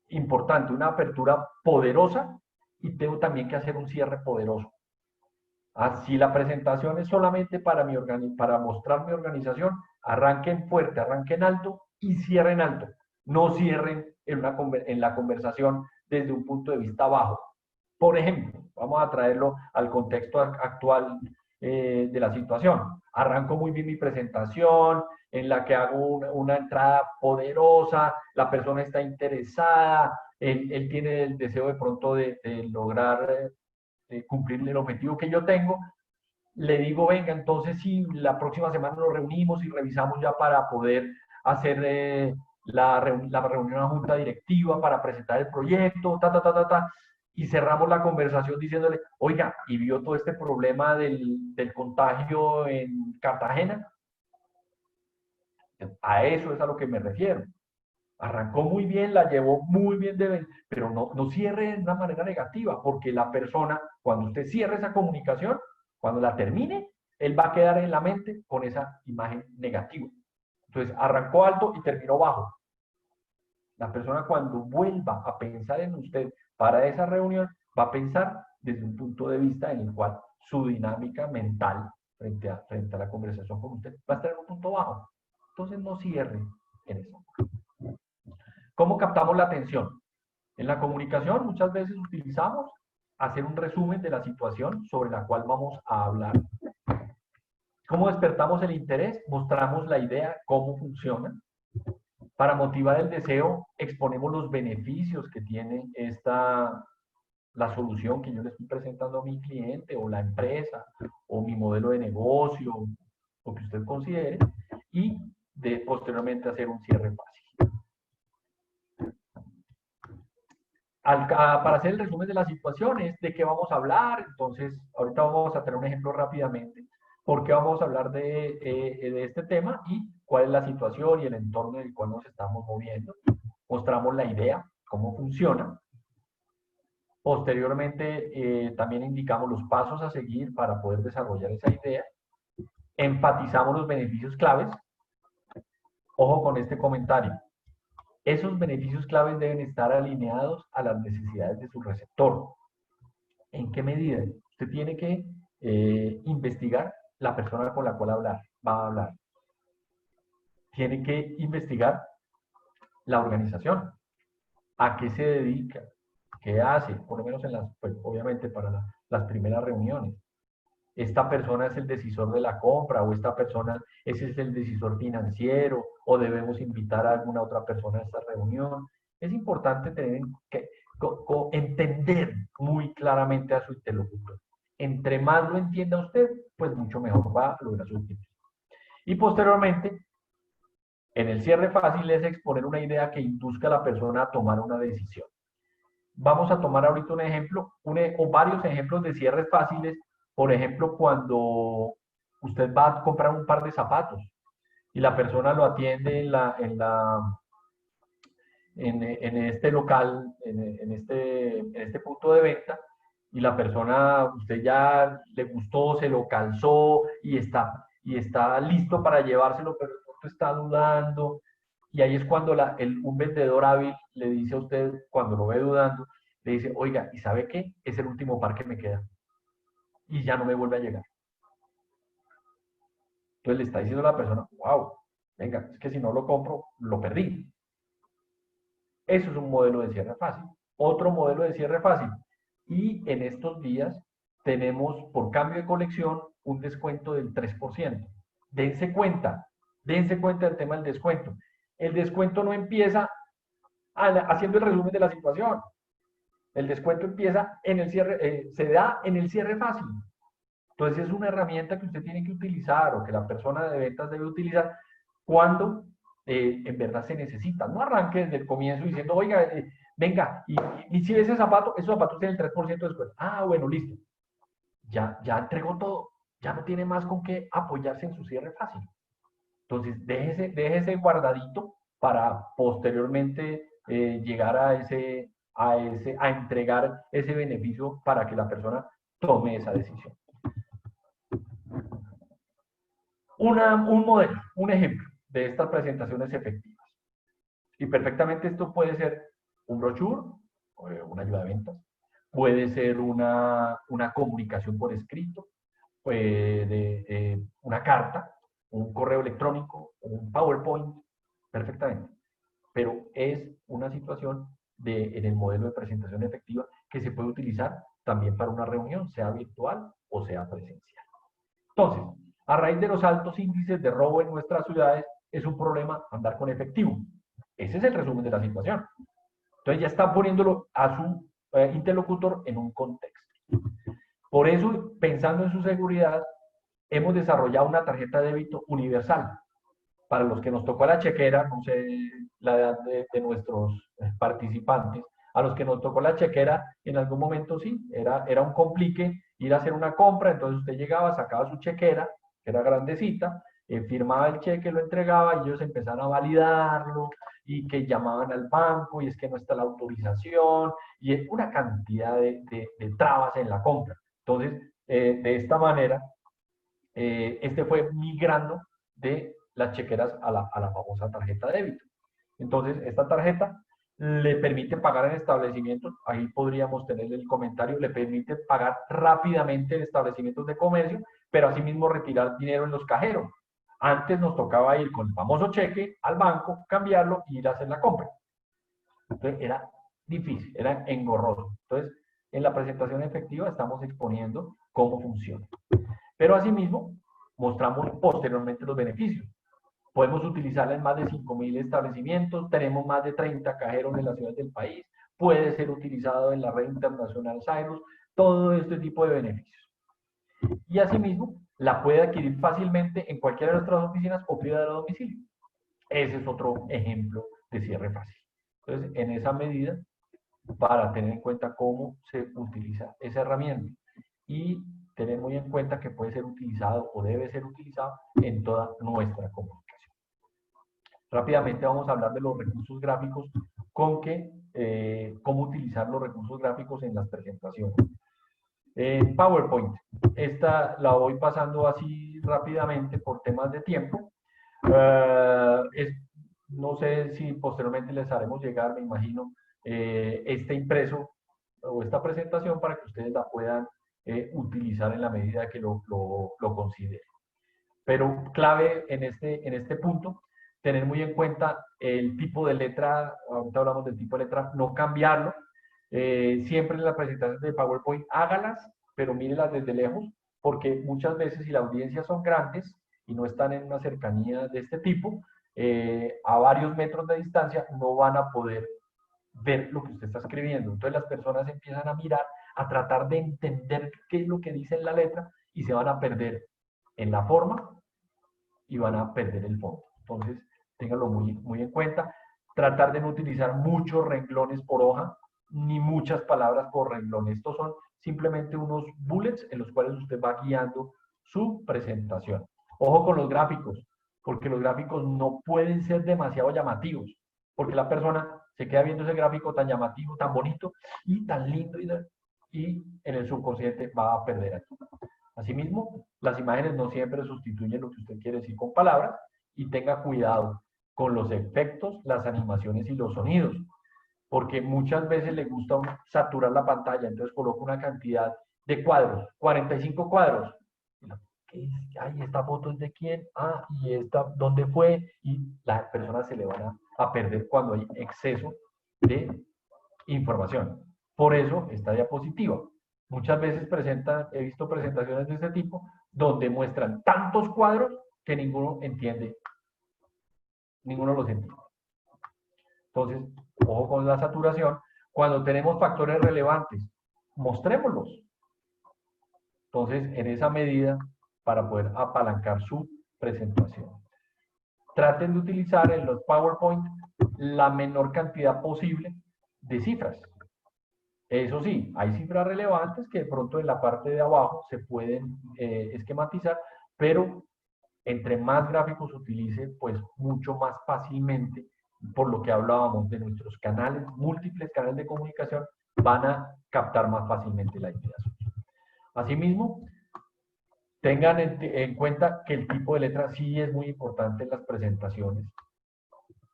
Speaker 2: importante, una apertura poderosa y tengo también que hacer un cierre poderoso. Así la presentación es solamente para mostrar mi organización, arranquen fuerte, arranquen alto y cierren alto. No cierren en la conversación desde un punto de vista bajo. Por ejemplo, vamos a traerlo al contexto actual de la situación. Arranco muy bien mi presentación, en la que hago una entrada poderosa, la persona está interesada, él tiene el deseo de pronto de lograr cumplir el objetivo que yo tengo. Le digo, venga, entonces sí, la próxima semana nos reunimos y revisamos ya para poder hacer la reunión a junta directiva para presentar el proyecto, y cerramos la conversación diciéndole, oiga, ¿y vio todo este problema del contagio en Cartagena? A eso es a lo que me refiero. Arrancó muy bien, la llevó muy bien, pero no cierre de una manera negativa, porque la persona, cuando usted cierre esa comunicación, cuando la termine, él va a quedar en la mente con esa imagen negativa. Entonces, arrancó alto y terminó bajo. La persona cuando vuelva a pensar en usted para esa reunión, va a pensar desde un punto de vista en el cual su dinámica mental frente a la conversación con usted va a estar en un punto bajo. Entonces, no cierre en eso. ¿Cómo captamos la atención? En la comunicación muchas veces utilizamos hacer un resumen de la situación sobre la cual vamos a hablar. ¿Cómo despertamos el interés? Mostramos la idea, cómo funciona. Para motivar el deseo, exponemos los beneficios que tiene la solución que yo le estoy presentando a mi cliente o la empresa o mi modelo de negocio, o que usted considere. Y de posteriormente hacer un cierre fácil. Para hacer el resumen de las situaciones, de qué vamos a hablar, entonces ahorita vamos a tener un ejemplo rápidamente, por qué vamos a hablar de este tema y cuál es la situación y el entorno en el cual nos estamos moviendo. Mostramos la idea, cómo funciona. Posteriormente, también indicamos los pasos a seguir para poder desarrollar esa idea. Enfatizamos los beneficios claves. Ojo con este comentario. Esos beneficios claves deben estar alineados a las necesidades de su receptor. ¿En qué medida? Usted tiene que investigar la persona con la cual va a hablar. Tiene que investigar la organización. ¿A qué se dedica? ¿Qué hace? Por lo menos pues, obviamente para las primeras reuniones. Esta persona es el decisor de la compra, o esta persona ese es el decisor financiero, o debemos invitar a alguna otra persona a esta reunión. Es importante entender muy claramente a su interlocutor. Entre más lo entienda usted, pues mucho mejor va a lograr su objetivo. Y posteriormente, en el cierre fácil es exponer una idea que induzca a la persona a tomar una decisión. Vamos a tomar ahorita un ejemplo, o varios ejemplos de cierres fáciles. Por ejemplo, cuando usted va a comprar un par de zapatos y la persona lo atiende en este local, en este punto de venta, y la persona, usted ya le gustó, se lo calzó y está listo para llevárselo, pero el otro está dudando. Y ahí es cuando un vendedor hábil le dice a usted, cuando lo ve dudando, le dice, oiga, ¿y sabe qué? Es el último par que me queda. Y ya no me vuelve a llegar. Entonces le está diciendo a la persona, wow, venga, es que si no lo compro, lo perdí. Eso es un modelo de cierre fácil. Otro modelo de cierre fácil. Y en estos días tenemos por cambio de colección un descuento del 3%. Dense cuenta del tema del descuento. El descuento no empieza haciendo el resumen de la situación. El descuento empieza en el cierre, se da en el cierre fácil. Entonces es una herramienta que usted tiene que utilizar, o que la persona de ventas debe utilizar cuando en verdad se necesita. No arranque desde el comienzo diciendo, oiga, venga, y si ese zapato, esos zapatos tienen el 3% de descuento. Ah, bueno, listo. Ya entregó todo. Ya no tiene más con qué apoyarse en su cierre fácil. Entonces, déjese guardadito para posteriormente llegar a entregar ese beneficio para que la persona tome esa decisión. Un modelo, un ejemplo de estas presentaciones efectivas. Y perfectamente esto puede ser un brochure, una ayuda de ventas, puede ser una comunicación por escrito, una carta, un correo electrónico, un PowerPoint, perfectamente. Pero es una situación en el modelo de presentación efectiva que se puede utilizar también para una reunión, sea virtual o sea presencial. Entonces, a raíz de los altos índices de robo en nuestras ciudades, es un problema andar con efectivo. Ese es el resumen de la situación. Entonces ya está poniéndolo a su interlocutor en un contexto. Por eso, pensando en su seguridad, hemos desarrollado una tarjeta de débito universal. Para los que nos tocó la chequera, no sé la edad de nuestros participantes, a los que nos tocó la chequera, en algún momento sí, era un complique ir a hacer una compra. Entonces usted llegaba, sacaba su chequera, que era grandecita, firmaba el cheque, lo entregaba y ellos empezaron a validarlo, y que llamaban al banco y es que no está la autorización, y es una cantidad de trabas en la compra. Entonces, de esta manera, este fue migrando de las chequeras a la famosa tarjeta de débito. Entonces, esta tarjeta le permite pagar en establecimientos, ahí podríamos tener el comentario, le permite pagar rápidamente en establecimientos de comercio, pero asimismo retirar dinero en los cajeros. Antes nos tocaba ir con el famoso cheque al banco, cambiarlo y ir a hacer la compra. Entonces era difícil, era engorroso. Entonces, en la presentación efectiva estamos exponiendo cómo funciona. Pero asimismo, mostramos posteriormente los beneficios. Podemos utilizarla en más de 5.000 establecimientos, tenemos más de 30 cajeros en las ciudades del país, puede ser utilizado en la red internacional Cyrus, todo este tipo de beneficios. Y asimismo, la puede adquirir fácilmente en cualquiera de nuestras oficinas o privada de domicilio. ese es otro ejemplo de cierre fácil. Entonces, en esa medida, para tener en cuenta cómo se utiliza esa herramienta y tener muy en cuenta que puede ser utilizado o debe ser utilizado en toda nuestra comunicación. Rápidamente vamos a hablar de los recursos gráficos cómo utilizar los recursos gráficos en las presentaciones. En PowerPoint, esta la voy pasando así rápidamente por temas de tiempo. No sé si posteriormente les haremos llegar, me imagino, este impreso o esta presentación para que ustedes la puedan utilizar en la medida que lo consideren. Pero clave en este punto, tener muy en cuenta el tipo de letra, ahorita hablamos del tipo de letra, no cambiarlo. Siempre en las presentaciones de PowerPoint, hágalas, pero mírelas desde lejos, porque muchas veces si la audiencia son grandes y no están en una cercanía de este tipo, a varios metros de distancia no van a poder ver lo que usted está escribiendo. Entonces las personas empiezan a mirar, a tratar de entender qué es lo que dice en la letra y se van a perder en la forma y van a perder el fondo. Entonces, ténganlo muy en cuenta. Tratar de no utilizar muchos renglones por hoja, ni muchas palabras por renglón. Estos son simplemente unos bullets en los cuales usted va guiando su presentación. Ojo con los gráficos, porque los gráficos no pueden ser demasiado llamativos, porque la persona se queda viendo ese gráfico tan llamativo, tan bonito y tan lindo, y en el subconsciente va a perder aquí. Asimismo, las imágenes no siempre sustituyen lo que usted quiere decir con palabras, y tenga cuidado con los efectos, las animaciones y los sonidos, porque muchas veces le gusta saturar la pantalla, entonces coloca una cantidad de cuadros, 45 cuadros. Ay, esta foto es de quién, y esta, ¿dónde fue? Y las personas se le van a perder cuando hay exceso de información. Por eso, esta diapositiva. Muchas veces he visto presentaciones de este tipo, donde muestran tantos cuadros que ninguno entiende, ninguno los entiende. Entonces, ojo con la saturación. Cuando tenemos factores relevantes, mostrémoslos. Entonces, en esa medida, para poder apalancar su presentación. Traten de utilizar en los PowerPoint la menor cantidad posible de cifras. Eso sí, hay cifras relevantes que de pronto en la parte de abajo se pueden esquematizar, pero entre más gráficos utilice, pues mucho más fácilmente, por lo que hablábamos de nuestros canales, múltiples canales de comunicación, van a captar más fácilmente la idea. Asimismo, tengan en cuenta que el tipo de letra sí es muy importante en las presentaciones.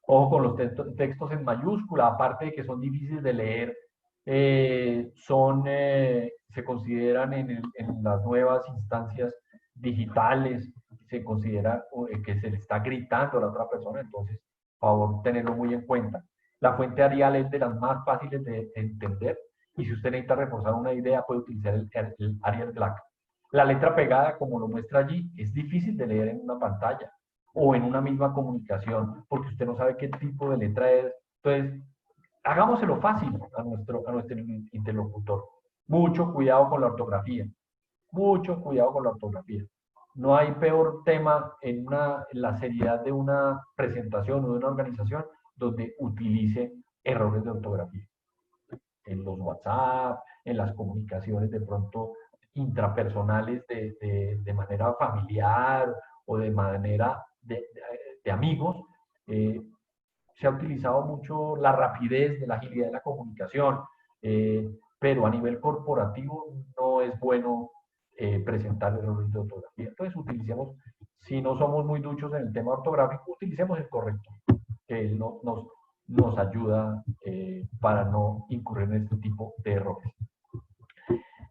Speaker 2: Ojo con los textos en mayúscula, aparte de que son difíciles de leer, se consideran en las nuevas instancias digitales, se considera que se le está gritando a la otra persona, entonces, por favor, tenerlo muy en cuenta. La fuente Arial es de las más fáciles de entender, y si usted necesita reforzar una idea, puede utilizar el Arial Black. La letra pegada, como lo muestra allí, es difícil de leer en una pantalla o en una misma comunicación, porque usted no sabe qué tipo de letra es. Entonces, hagámoselo fácil a nuestro interlocutor. Mucho cuidado con la ortografía. Mucho cuidado con la ortografía. No hay peor tema en la seriedad de una presentación o de una organización donde utilice errores de ortografía. En los WhatsApp, en las comunicaciones de pronto intrapersonales de manera familiar o de manera de amigos, se ha utilizado mucho la rapidez, la agilidad de la comunicación, pero a nivel corporativo no es bueno presentar errores de ortografía. Entonces utilicemos, si no somos muy duchos en el tema ortográfico, utilicemos el correcto, que nos ayuda para no incurrir en este tipo de errores.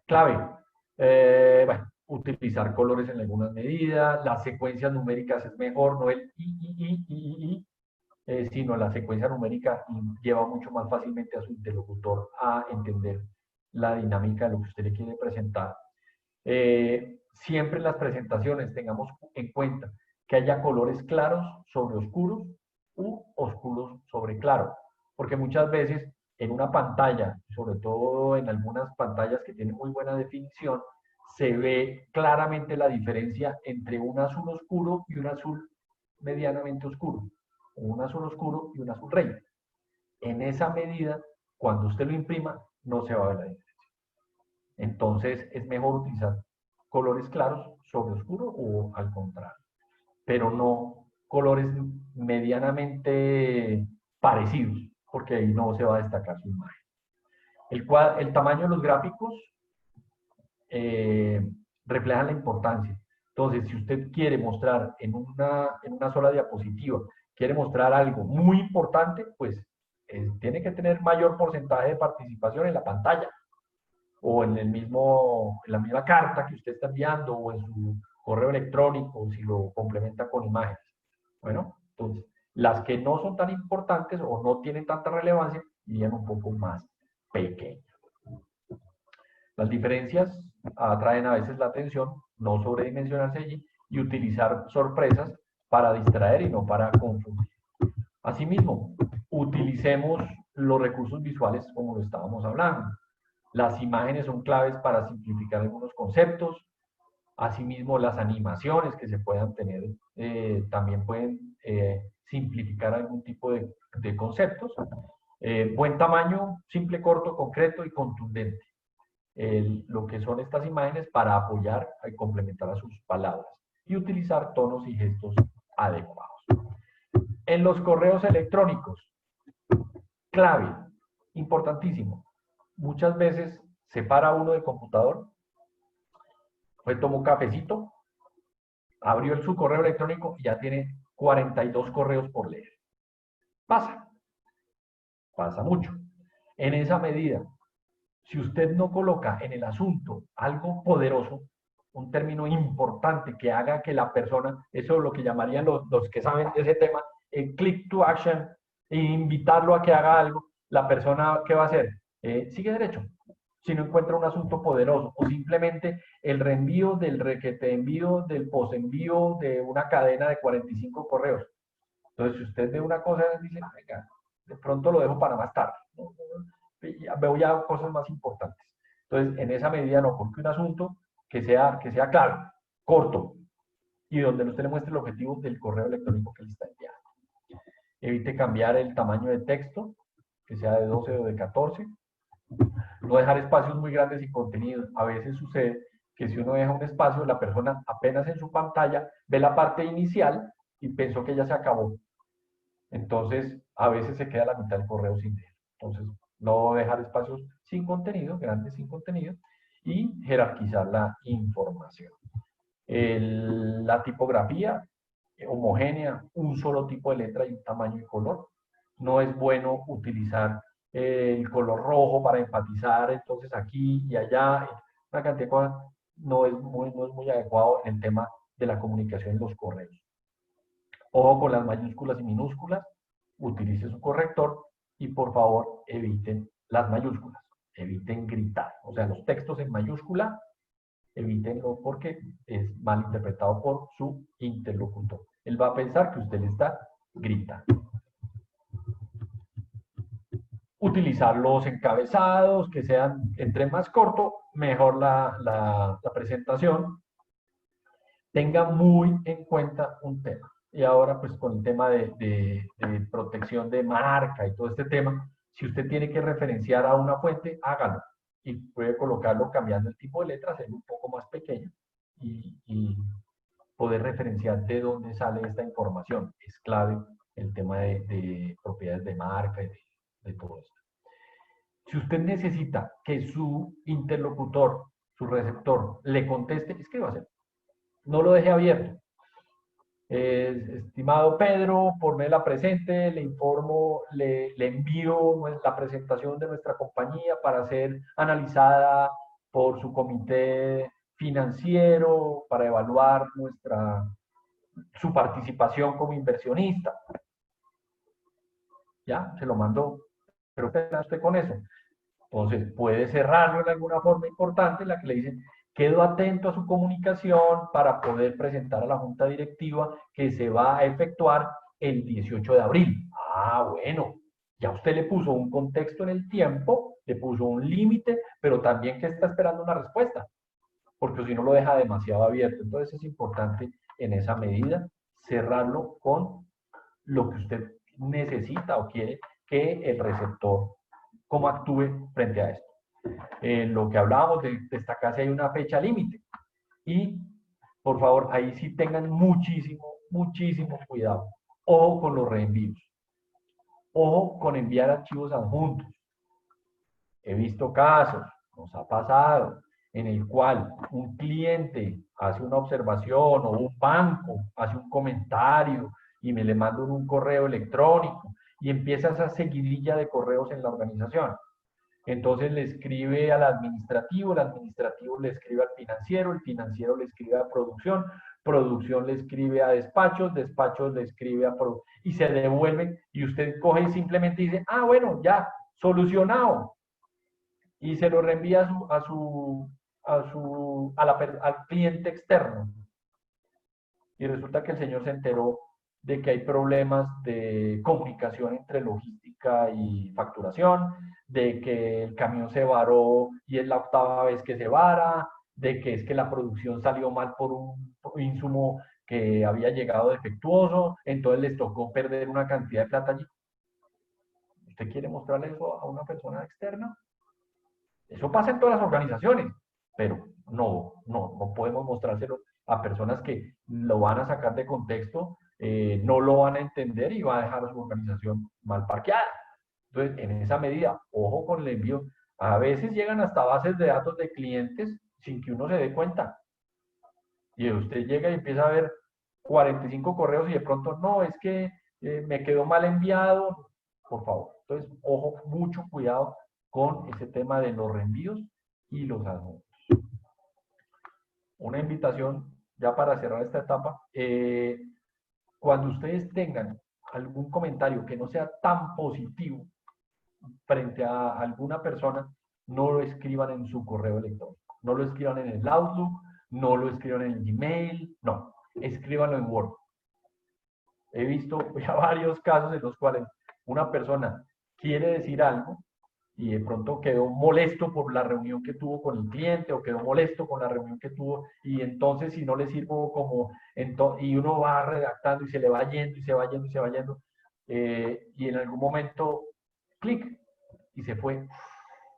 Speaker 2: Clave, bueno, utilizar colores en algunas medidas, las secuencias numéricas es mejor, no el sino la secuencia numérica lleva mucho más fácilmente a su interlocutor a entender la dinámica de lo que usted le quiere presentar. Siempre en las presentaciones tengamos en cuenta que haya colores claros sobre oscuros u oscuros sobre claro, porque muchas veces en una pantalla, sobre todo en algunas pantallas que tienen muy buena definición, se ve claramente la diferencia entre un azul oscuro y un azul medianamente oscuro, un azul oscuro y un azul rey. En esa medida, cuando usted lo imprima, no se va a ver la diferencia. Entonces, es mejor utilizar colores claros sobre oscuro o al contrario, pero no colores medianamente parecidos, porque ahí no se va a destacar su imagen. El tamaño de los gráficos reflejan la importancia. Entonces, si usted quiere mostrar en una sola diapositiva, quiere mostrar algo muy importante, pues tiene que tener mayor porcentaje de participación en la pantalla o en la misma carta que usted está enviando o en su correo electrónico, si lo complementa con imágenes. Bueno, entonces, las que no son tan importantes o no tienen tanta relevancia, irían un poco más pequeñas. Las diferencias atraen a veces la atención, no sobredimensionarse allí y utilizar sorpresas para distraer y no para confundir. Asimismo, utilicemos los recursos visuales como lo estábamos hablando. Las imágenes son claves para simplificar algunos conceptos. Asimismo, las animaciones que se puedan tener también pueden simplificar algún tipo de conceptos. Buen tamaño, simple, corto, concreto y contundente. Lo que son estas imágenes para apoyar y complementar a sus palabras y utilizar tonos y gestos adecuados. En los correos electrónicos, clave, importantísimo. Muchas veces se para uno del computador, tomó un cafecito, abrió su correo electrónico y ya tiene 42 correos por leer. Pasa mucho. En esa medida, si usted no coloca en el asunto algo poderoso, un término importante que haga que la persona, eso es lo que llamarían los que saben de ese tema, el click to action, e invitarlo a que haga algo, la persona, ¿qué va a hacer? Sigue derecho. Si no encuentra un asunto poderoso o simplemente el reenvío del requete envío, del postenvío de una cadena de 45 correos. Entonces, si usted ve una cosa, dice, venga, de pronto lo dejo para más tarde. Veo ya cosas más importantes. Entonces, en esa medida no, porque un asunto que sea claro, corto, y donde usted le muestre el objetivo del correo electrónico que le está enviando. Evite cambiar el tamaño de texto, que sea de 12 o de 14. No dejar espacios muy grandes y contenidos. A veces sucede que si uno deja un espacio, la persona apenas en su pantalla ve la parte inicial y pensó que ya se acabó. Entonces, a veces se queda la mitad del correo sin leer. Entonces, no dejar espacios sin contenido, grandes sin contenido, y jerarquizar la información. La tipografía homogénea, un solo tipo de letra y un tamaño y color. No es bueno utilizar el color rojo para enfatizar, entonces aquí y allá, una cantidad de cosas, no es muy adecuado en el tema de la comunicación en los correos. Ojo con las mayúsculas y minúsculas, utilice su corrector y por favor eviten las mayúsculas, eviten gritar. O sea, los textos en mayúscula, evítenlo porque es mal interpretado por su interlocutor. Él va a pensar que usted le está gritando. Utilizar los encabezados, que sean entre más corto, mejor la presentación. Tenga muy en cuenta un tema. Y ahora, pues con el tema de protección de marca y todo este tema, si usted tiene que referenciar a una fuente, hágalo. Y puede colocarlo cambiando el tipo de letra, hacerlo un poco más pequeño y poder referenciar de dónde sale esta información. Es clave el tema de propiedades de marca y de todo esto. Si usted necesita que su interlocutor, su receptor, le conteste, escríbase. No lo deje abierto. Estimado Pedro, por medio de la presente, le informo, le envío la presentación de nuestra compañía para ser analizada por su comité financiero, para evaluar su participación como inversionista. Ya, se lo mandó. Pero ¿qué hace usted con eso? Entonces, puede cerrarlo en alguna forma importante, la que le dicen, quedo atento a su comunicación para poder presentar a la junta directiva que se va a efectuar el 18 de abril. Ah, bueno, ya usted le puso un contexto en el tiempo, le puso un límite, pero también que está esperando una respuesta, porque si no lo deja demasiado abierto. Entonces es importante en esa medida cerrarlo con lo que usted necesita o quiere que el receptor, cómo actúe frente a esto. Lo que hablábamos de destacar si hay una fecha límite. Y, por favor, ahí sí tengan muchísimo cuidado. Ojo con los reenvíos. Ojo con enviar archivos adjuntos. He visto casos, nos ha pasado, en el cual un cliente hace una observación o un banco hace un comentario y me le mandan un correo electrónico y empieza esa seguidilla de correos en la organización. Entonces le escribe al administrativo, el administrativo le escribe al financiero, el financiero le escribe a producción, producción le escribe a despachos, despachos le escribe a y se devuelve y usted coge y simplemente dice, ah, bueno, ya, solucionado. Y se lo reenvía al cliente externo. Y resulta que el señor se enteró de que hay problemas de comunicación entre logística y facturación, de que el camión se varó y es la octava vez que se vara, de que es que la producción salió mal por un insumo que había llegado defectuoso, entonces les tocó perder una cantidad de plata allí. ¿Usted quiere mostrarle eso a una persona externa? Eso pasa en todas las organizaciones, pero no podemos mostrárselo a personas que lo van a sacar de contexto, no lo van a entender y va a dejar a su organización mal parqueada. Entonces, en esa medida, ojo con el envío. A veces llegan hasta bases de datos de clientes sin que uno se dé cuenta. Y usted llega y empieza a ver 45 correos y de pronto, no, es que me quedó mal enviado. Por favor. Entonces, ojo, mucho cuidado con ese tema de los reenvíos y los adjuntos. Una invitación ya para cerrar esta etapa. Cuando ustedes tengan algún comentario que no sea tan positivo frente a alguna persona, no lo escriban en su correo electrónico, no lo escriban en el Outlook, no lo escriban en el Gmail, no, escríbanlo en Word. He visto ya varios casos en los cuales una persona quiere decir algo y de pronto quedó molesto por la reunión que tuvo con el cliente o quedó molesto con la reunión que tuvo y entonces si no le sirvo como, y uno va redactando y se le va yendo y se va yendo y se va yendo y en algún momento, clic, y se fue.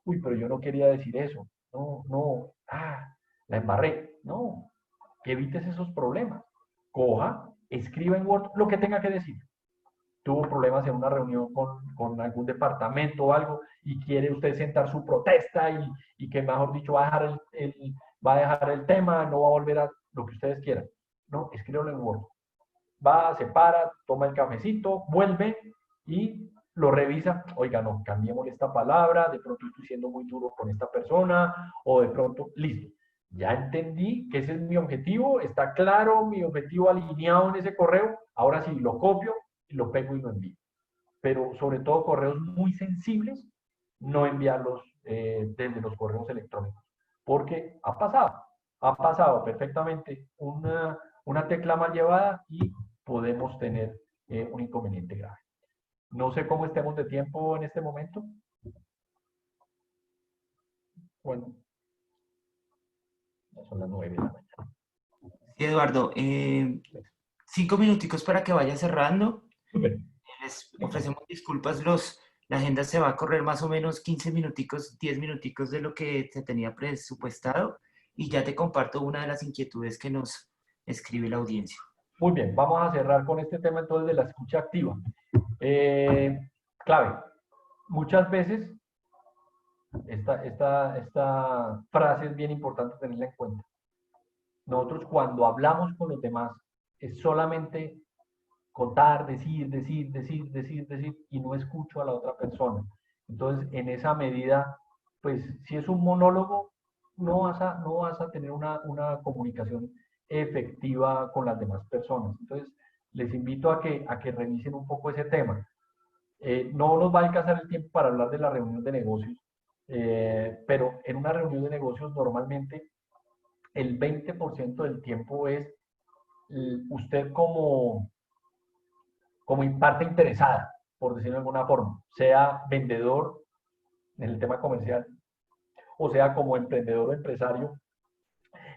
Speaker 2: Uy, pero yo no quería decir eso. No, la embarré. No, que evites esos problemas. Coja, escriba en Word lo que tenga que decir. Tuvo problemas en una reunión con algún departamento o algo y quiere usted sentar su protesta y que, mejor dicho, va a dejar el tema, no va a volver a lo que ustedes quieran. No, escríbelo en Word. Va, se para, toma el cafecito, vuelve y lo revisa. Oiga, no, cambiémosle esta palabra, de pronto estoy siendo muy duro con esta persona o de pronto, listo. Ya entendí que ese es mi objetivo, está claro mi objetivo alineado en ese correo, ahora sí lo copio, lo pego y lo envío. Pero sobre todo correos muy sensibles, no enviarlos desde los correos electrónicos, porque ha pasado perfectamente una tecla mal llevada y podemos tener un inconveniente grave. No sé cómo estemos de tiempo en este momento. Bueno, ya son las 9 de la mañana.
Speaker 1: Sí, Eduardo, 5 minuticos para que vaya cerrando.
Speaker 2: Súper.
Speaker 1: Les ofrecemos disculpas, la agenda se va a correr más o menos 15 minuticos, 10 minuticos de lo que se tenía presupuestado y ya te comparto una de las inquietudes que nos escribe la audiencia.
Speaker 2: Muy bien, vamos a cerrar con este tema entonces de la escucha activa. Clave, muchas veces esta frase es bien importante tenerla en cuenta. Nosotros cuando hablamos con los demás es solamente contar, decir, y no escucho a la otra persona. Entonces, en esa medida, pues si es un monólogo, no vas a tener una comunicación efectiva con las demás personas. Entonces, les invito a que revisen un poco ese tema. No nos va a alcanzar el tiempo para hablar de la reunión de negocios, pero en una reunión de negocios normalmente el 20% del tiempo es usted como parte interesada, por decirlo de alguna forma, sea vendedor en el tema comercial o sea como emprendedor o empresario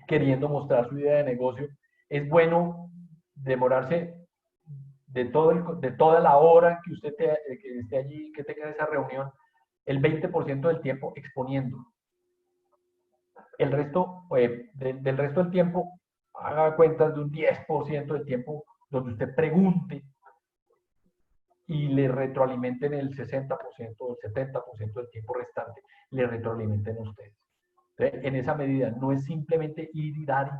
Speaker 2: queriendo mostrar su idea de negocio. Es bueno demorarse de toda la hora que usted que esté allí, que tenga esa reunión, el 20% del tiempo exponiendo. El resto, del resto del tiempo, haga cuentas de un 10% del tiempo donde usted pregunte y le retroalimenten el 60% o el 70% del tiempo restante, le retroalimenten a ustedes. Entonces, en esa medida, no es simplemente ir y dar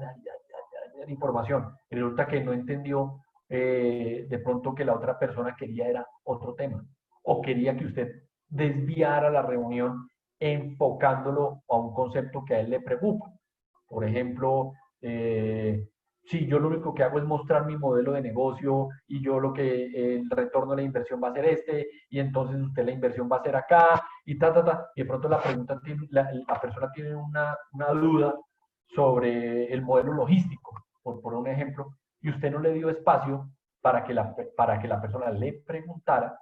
Speaker 2: información. Y resulta que no entendió de pronto que la otra persona quería era otro tema, o quería que usted desviara la reunión enfocándolo a un concepto que a él le preocupa. Por ejemplo, si yo lo único que hago es mostrar mi modelo de negocio y yo lo que el retorno de la inversión va a ser este, y entonces usted la inversión va a ser acá, y y de pronto la persona tiene una duda sobre el modelo logístico, por un ejemplo, y usted no le dio espacio para que la persona le preguntara,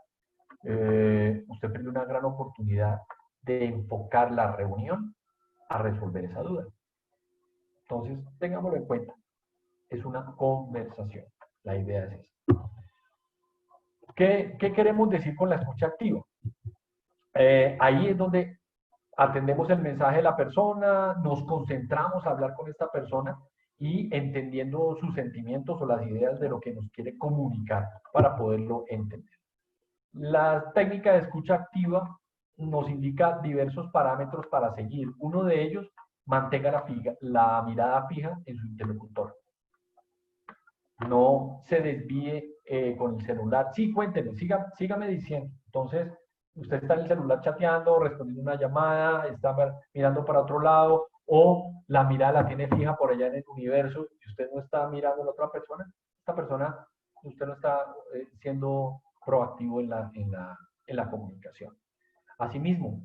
Speaker 2: usted perdió una gran oportunidad de enfocar la reunión a resolver esa duda. Entonces, tengámoslo en cuenta. Es una conversación. La idea es esa. ¿Qué queremos decir con la escucha activa? Ahí es donde atendemos el mensaje de la persona, nos concentramos a hablar con esta persona y entendiendo sus sentimientos o las ideas de lo que nos quiere comunicar para poderlo entender. La técnica de escucha activa nos indica diversos parámetros para seguir. Uno de ellos, mantenga la mirada fija en su interlocutor. No se desvíe con el celular. Sí, cuénteme, sígame diciendo. Entonces, usted está en el celular chateando, respondiendo una llamada, está mirando para otro lado, o la mirada la tiene fija por allá en el universo y usted no está mirando a la otra persona. Esta persona, usted no está siendo proactivo en la comunicación. Asimismo,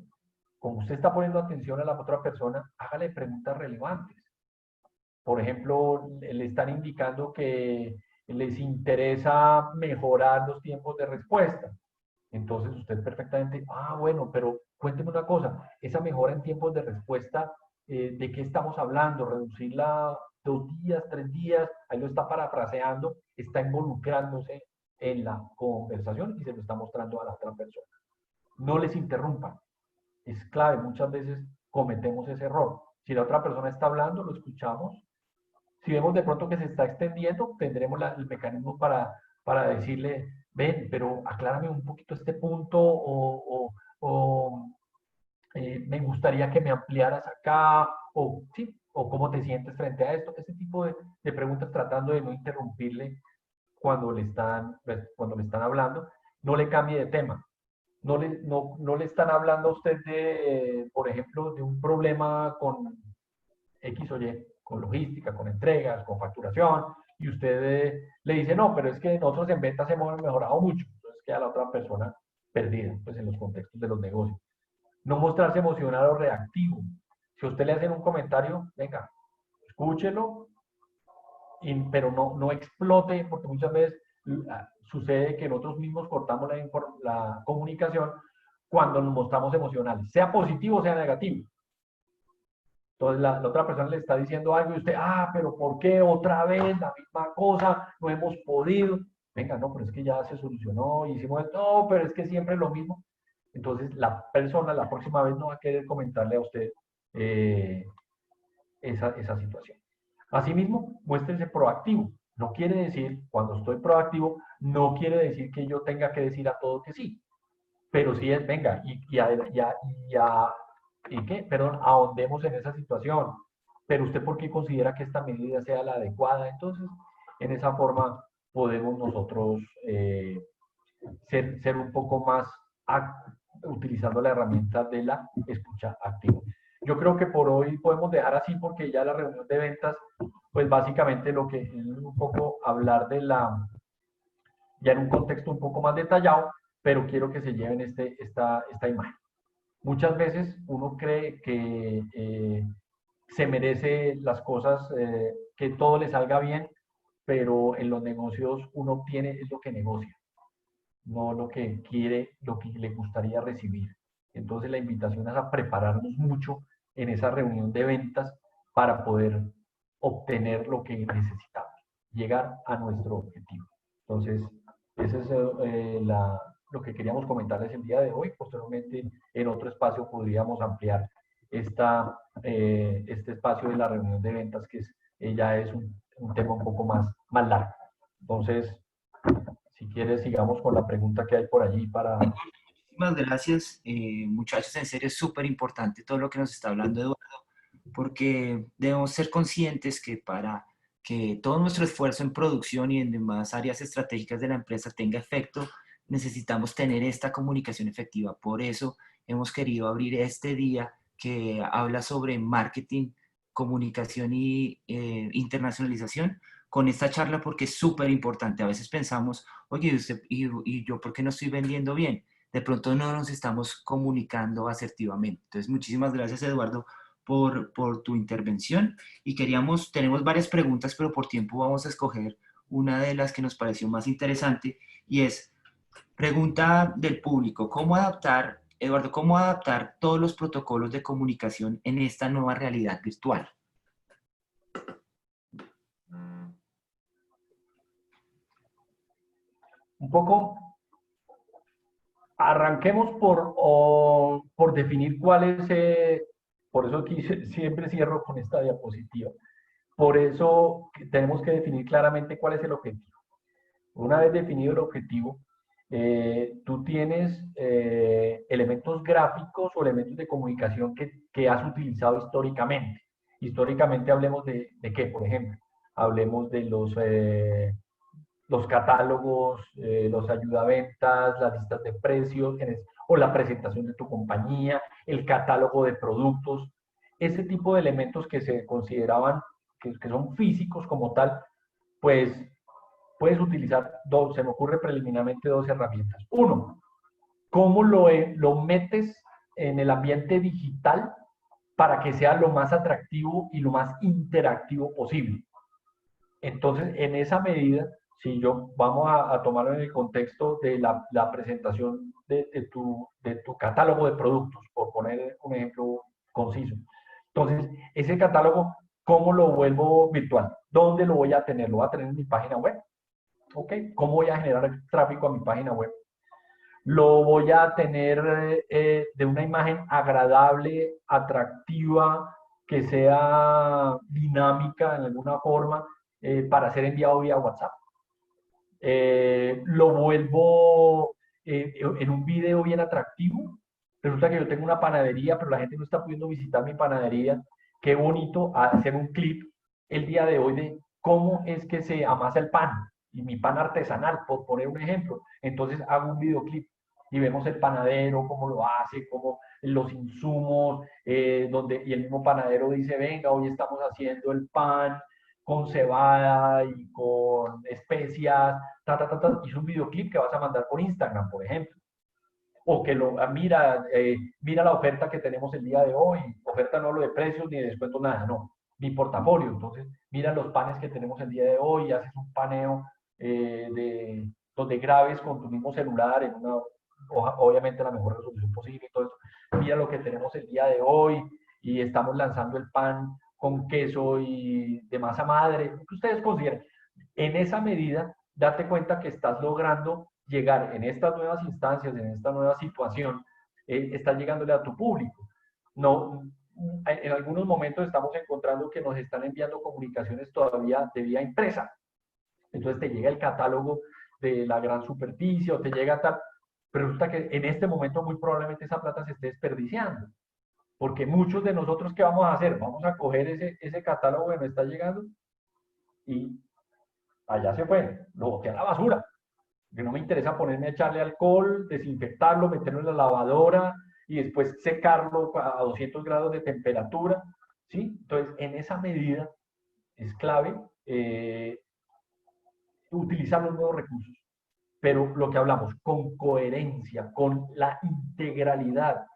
Speaker 2: como usted está poniendo atención a la otra persona, hágale preguntas relevantes. Por ejemplo, le están indicando que les interesa mejorar los tiempos de respuesta. Entonces usted perfectamente, bueno, pero cuénteme una cosa, esa mejora en tiempos de respuesta, ¿de qué estamos hablando? ¿Reducirla 2 días, 3 días? Ahí lo está parafraseando, está involucrándose en la conversación y se lo está mostrando a la otra persona. No les interrumpan. Es clave, muchas veces cometemos ese error. Si la otra persona está hablando, lo escuchamos. Si vemos de pronto que se está extendiendo, tendremos el mecanismo para decirle, ven, pero aclárame un poquito este punto me gustaría que me ampliaras acá, sí, o cómo te sientes frente a esto. Ese tipo de preguntas tratando de no interrumpirle cuando le están hablando. No le cambie de tema. No le están hablando a usted de, por ejemplo, de un problema con X o Y, con logística, con entregas, con facturación, y usted le dice, no, pero es que nosotros en ventas hemos mejorado mucho. Entonces queda la otra persona perdida, pues en los contextos de los negocios. No mostrarse emocional o reactivo. Si a usted le hacen un comentario, venga, escúchelo, pero no explote, porque muchas veces sucede que nosotros mismos cortamos la comunicación cuando nos mostramos emocionales, sea positivo o sea negativo. Entonces la otra persona le está diciendo algo y usted, pero ¿por qué otra vez la misma cosa? No hemos podido. Venga, no, pero es que ya se solucionó, hicimos esto, no, pero es que siempre es lo mismo. Entonces la persona la próxima vez no va a querer comentarle a usted esa situación. Asimismo, muéstrese proactivo. No quiere decir, cuando estoy proactivo, no quiere decir que yo tenga que decir a todo que sí. Pero sí es, venga, ahondemos en esa situación. Pero usted, ¿por qué considera que esta medida sea la adecuada? Entonces, en esa forma podemos nosotros ser un poco más utilizando la herramienta de la escucha activa. Yo creo que por hoy podemos dejar así porque ya la reunión de ventas, pues básicamente lo que es un poco hablar ya en un contexto un poco más detallado, pero quiero que se lleven esta imagen. Muchas veces uno cree que se merece las cosas, que todo le salga bien, pero en los negocios uno obtiene es lo que negocia, no lo que quiere, lo que le gustaría recibir. Entonces la invitación es a prepararnos mucho en esa reunión de ventas para poder obtener lo que necesitamos, llegar a nuestro objetivo. Entonces, Ese es lo que queríamos comentarles el día de hoy. Posteriormente, en otro espacio podríamos ampliar este espacio de la reunión de ventas, que ya es un tema un poco más largo. Entonces, si quieres, sigamos con la pregunta que hay por allí para...
Speaker 1: Muchísimas gracias, muchachos. En serio, es súper importante todo lo que nos está hablando Eduardo, porque debemos ser conscientes que para que todo nuestro esfuerzo en producción y en demás áreas estratégicas de la empresa tenga efecto, necesitamos tener esta comunicación efectiva. Por eso hemos querido abrir este día que habla sobre marketing, comunicación y internacionalización con esta charla, porque es súper importante. A veces pensamos, oye, ¿y yo por qué no estoy vendiendo bien? De pronto no nos estamos comunicando asertivamente. Entonces, muchísimas gracias, Eduardo, por tu intervención. Y tenemos varias preguntas, pero por tiempo vamos a escoger una de las que nos pareció más interesante, y es, pregunta del público, ¿cómo adaptar, Eduardo, cómo adaptar todos los protocolos de comunicación en esta nueva realidad virtual?
Speaker 2: Un poco, arranquemos por definir cuál es, por eso aquí siempre cierro con esta diapositiva. Por eso tenemos que definir claramente cuál es el objetivo. Una vez definido el objetivo, tú tienes elementos gráficos o elementos de comunicación que has utilizado históricamente. Históricamente hablemos de qué, por ejemplo. Hablemos de los catálogos, los ayudaventas, las listas de precios, o la presentación de tu compañía, el catálogo de productos, ese tipo de elementos que se consideraban que son físicos como tal, pues puedes utilizar se me ocurre preliminarmente dos herramientas. Uno, cómo lo metes en el ambiente digital para que sea lo más atractivo y lo más interactivo posible. Entonces, en esa medida, si yo vamos a tomarlo en el contexto de la presentación de tu catálogo de productos, por poner un ejemplo conciso. Entonces, ese catálogo, ¿cómo lo vuelvo virtual? ¿Dónde lo voy a tener? ¿Lo voy a tener en mi página web? ¿Ok? ¿Cómo voy a generar tráfico a mi página web? Lo voy a tener de una imagen agradable, atractiva, que sea dinámica en alguna forma para ser enviado vía WhatsApp. Lo vuelvo en un video bien atractivo. Resulta que yo tengo una panadería, pero la gente no está pudiendo visitar mi panadería. Qué bonito hacer un clip el día de hoy de cómo es que se amasa el pan y mi pan artesanal, por poner un ejemplo. Entonces hago un videoclip y vemos el panadero, cómo lo hace, cómo los insumos, y el mismo panadero dice, venga, hoy estamos haciendo el pan con cebada y con especias, hizo un videoclip que vas a mandar por Instagram, por ejemplo. O que mira la oferta que tenemos el día de hoy. Oferta no hablo de precios ni de descuento, nada, no. Mi portafolio. Entonces, mira los panes que tenemos el día de hoy, haces un paneo donde grabes con tu mismo celular en obviamente la mejor resolución posible y todo eso. Mira lo que tenemos el día de hoy y estamos lanzando el pan con queso y de masa madre, lo que ustedes consideren. En esa medida, date cuenta que estás logrando llegar en estas nuevas instancias, en esta nueva situación, estás llegándole a tu público. No, en algunos momentos estamos encontrando que nos están enviando comunicaciones todavía de vía impresa. Entonces te llega el catálogo de la gran superficie o te llega tal, pero resulta que en este momento muy probablemente esa plata se esté desperdiciando. Porque muchos de nosotros, ¿qué vamos a hacer? Vamos a coger ese catálogo que nos está llegando y allá se fue, lo boté a la basura. Que no me interesa ponerme a echarle alcohol, desinfectarlo, meterlo en la lavadora y después secarlo a 200 grados de temperatura. ¿Sí? Entonces, en esa medida es clave utilizar los nuevos recursos. Pero lo que hablamos, con coherencia, con la integralidad.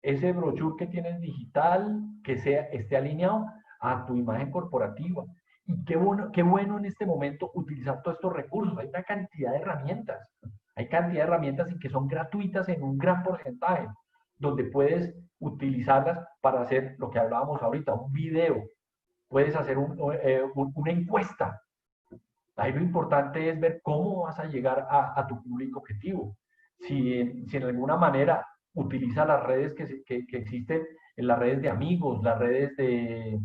Speaker 2: Ese brochure que tienes digital, que esté alineado a tu imagen corporativa. Y qué bueno en este momento utilizar todos estos recursos. Hay una cantidad de herramientas. Hay cantidad de herramientas y que son gratuitas en un gran porcentaje, donde puedes utilizarlas para hacer lo que hablábamos ahorita, un video. Puedes hacer una encuesta. Ahí lo importante es ver cómo vas a llegar a tu público objetivo. Si en alguna manera utiliza las redes que existen, en las redes de amigos, las redes de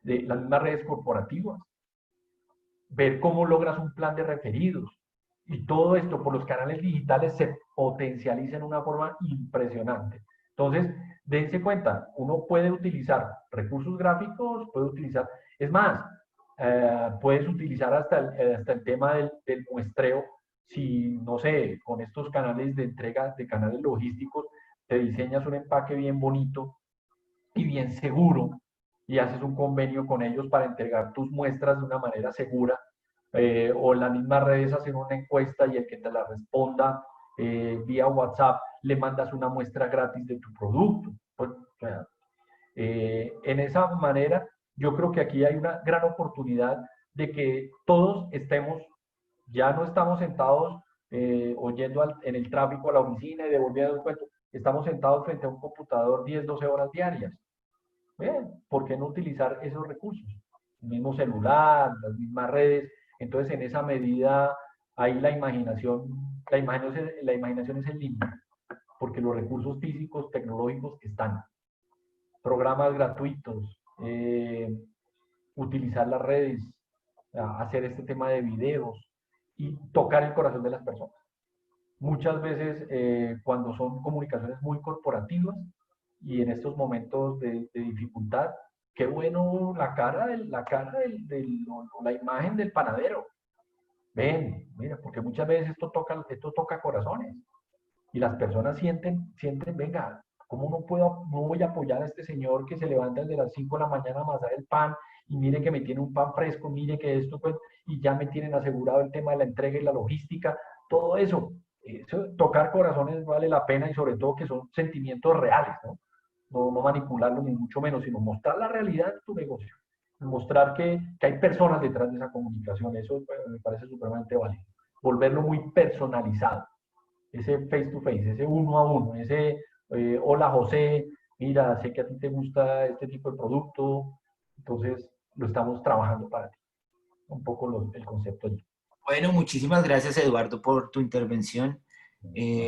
Speaker 2: las mismas redes corporativas, ver cómo logras un plan de referidos. Y todo esto por los canales digitales se potencializa en una forma impresionante. Entonces, dense cuenta, uno puede utilizar recursos gráficos, puede utilizar, es más, puedes utilizar hasta el tema del muestreo, si, no sé, con estos canales de entrega, de canales logísticos, te diseñas un empaque bien bonito y bien seguro y haces un convenio con ellos para entregar tus muestras de una manera segura, o en las mismas redes hacen una encuesta y el que te la responda vía WhatsApp le mandas una muestra gratis de tu producto. Pues, o sea, en esa manera, yo creo que aquí hay una gran oportunidad de que todos estemos, ya no estamos sentados oyendo en el tráfico a la oficina y devolviendo el cuento, estamos sentados frente a un computador 10, 12 horas diarias. Bien, ¿por qué no utilizar esos recursos? El mismo celular, las mismas redes. Entonces, en esa medida, ahí la imaginación es el límite, porque los recursos físicos, tecnológicos están. Programas gratuitos, utilizar las redes, hacer este tema de videos y tocar el corazón de las personas. Muchas veces cuando son comunicaciones muy corporativas y en estos momentos de dificultad, qué bueno la imagen del panadero. Ven, mira, porque muchas veces esto toca corazones y las personas sienten, venga, ¿cómo no voy a apoyar a este señor que se levanta desde las 5 de la mañana a amasar el pan y mire que me tiene un pan fresco, mire que esto, pues, y ya me tienen asegurado el tema de la entrega y la logística, todo eso? Eso, tocar corazones vale la pena y sobre todo que son sentimientos reales, ¿no? No manipularlo ni mucho menos, sino mostrar la realidad de tu negocio. Mostrar que hay personas detrás de esa comunicación, eso me parece supremamente válido. Volverlo muy personalizado, ese face to face, ese uno a uno, ese hola José, mira, sé que a ti te gusta este tipo de producto, entonces lo estamos trabajando para ti. Un poco el concepto allí.
Speaker 1: Bueno, muchísimas gracias, Eduardo, por tu intervención.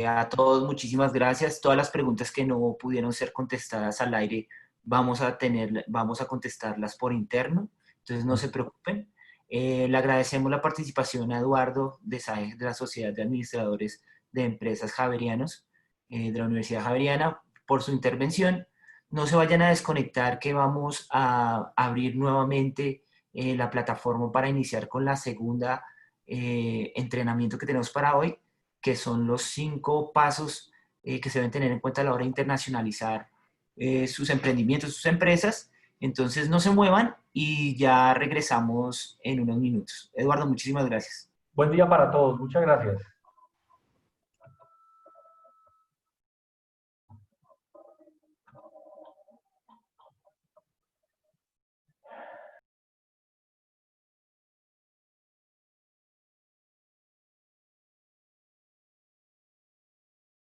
Speaker 1: A todos, muchísimas gracias. Todas las preguntas que no pudieron ser contestadas al aire, vamos a contestarlas por interno, entonces no se preocupen. Le agradecemos la participación a Eduardo de SAEG, de la Sociedad de Administradores de Empresas Javerianos, de la Universidad Javeriana, por su intervención. No se vayan a desconectar, que vamos a abrir nuevamente la plataforma para iniciar con la segunda entrenamiento que tenemos para hoy, que son los 5 pasos que se deben tener en cuenta a la hora de internacionalizar sus emprendimientos, sus empresas. Entonces no se muevan y ya regresamos en unos minutos. Eduardo, muchísimas gracias.
Speaker 2: Buen día para todos, muchas gracias.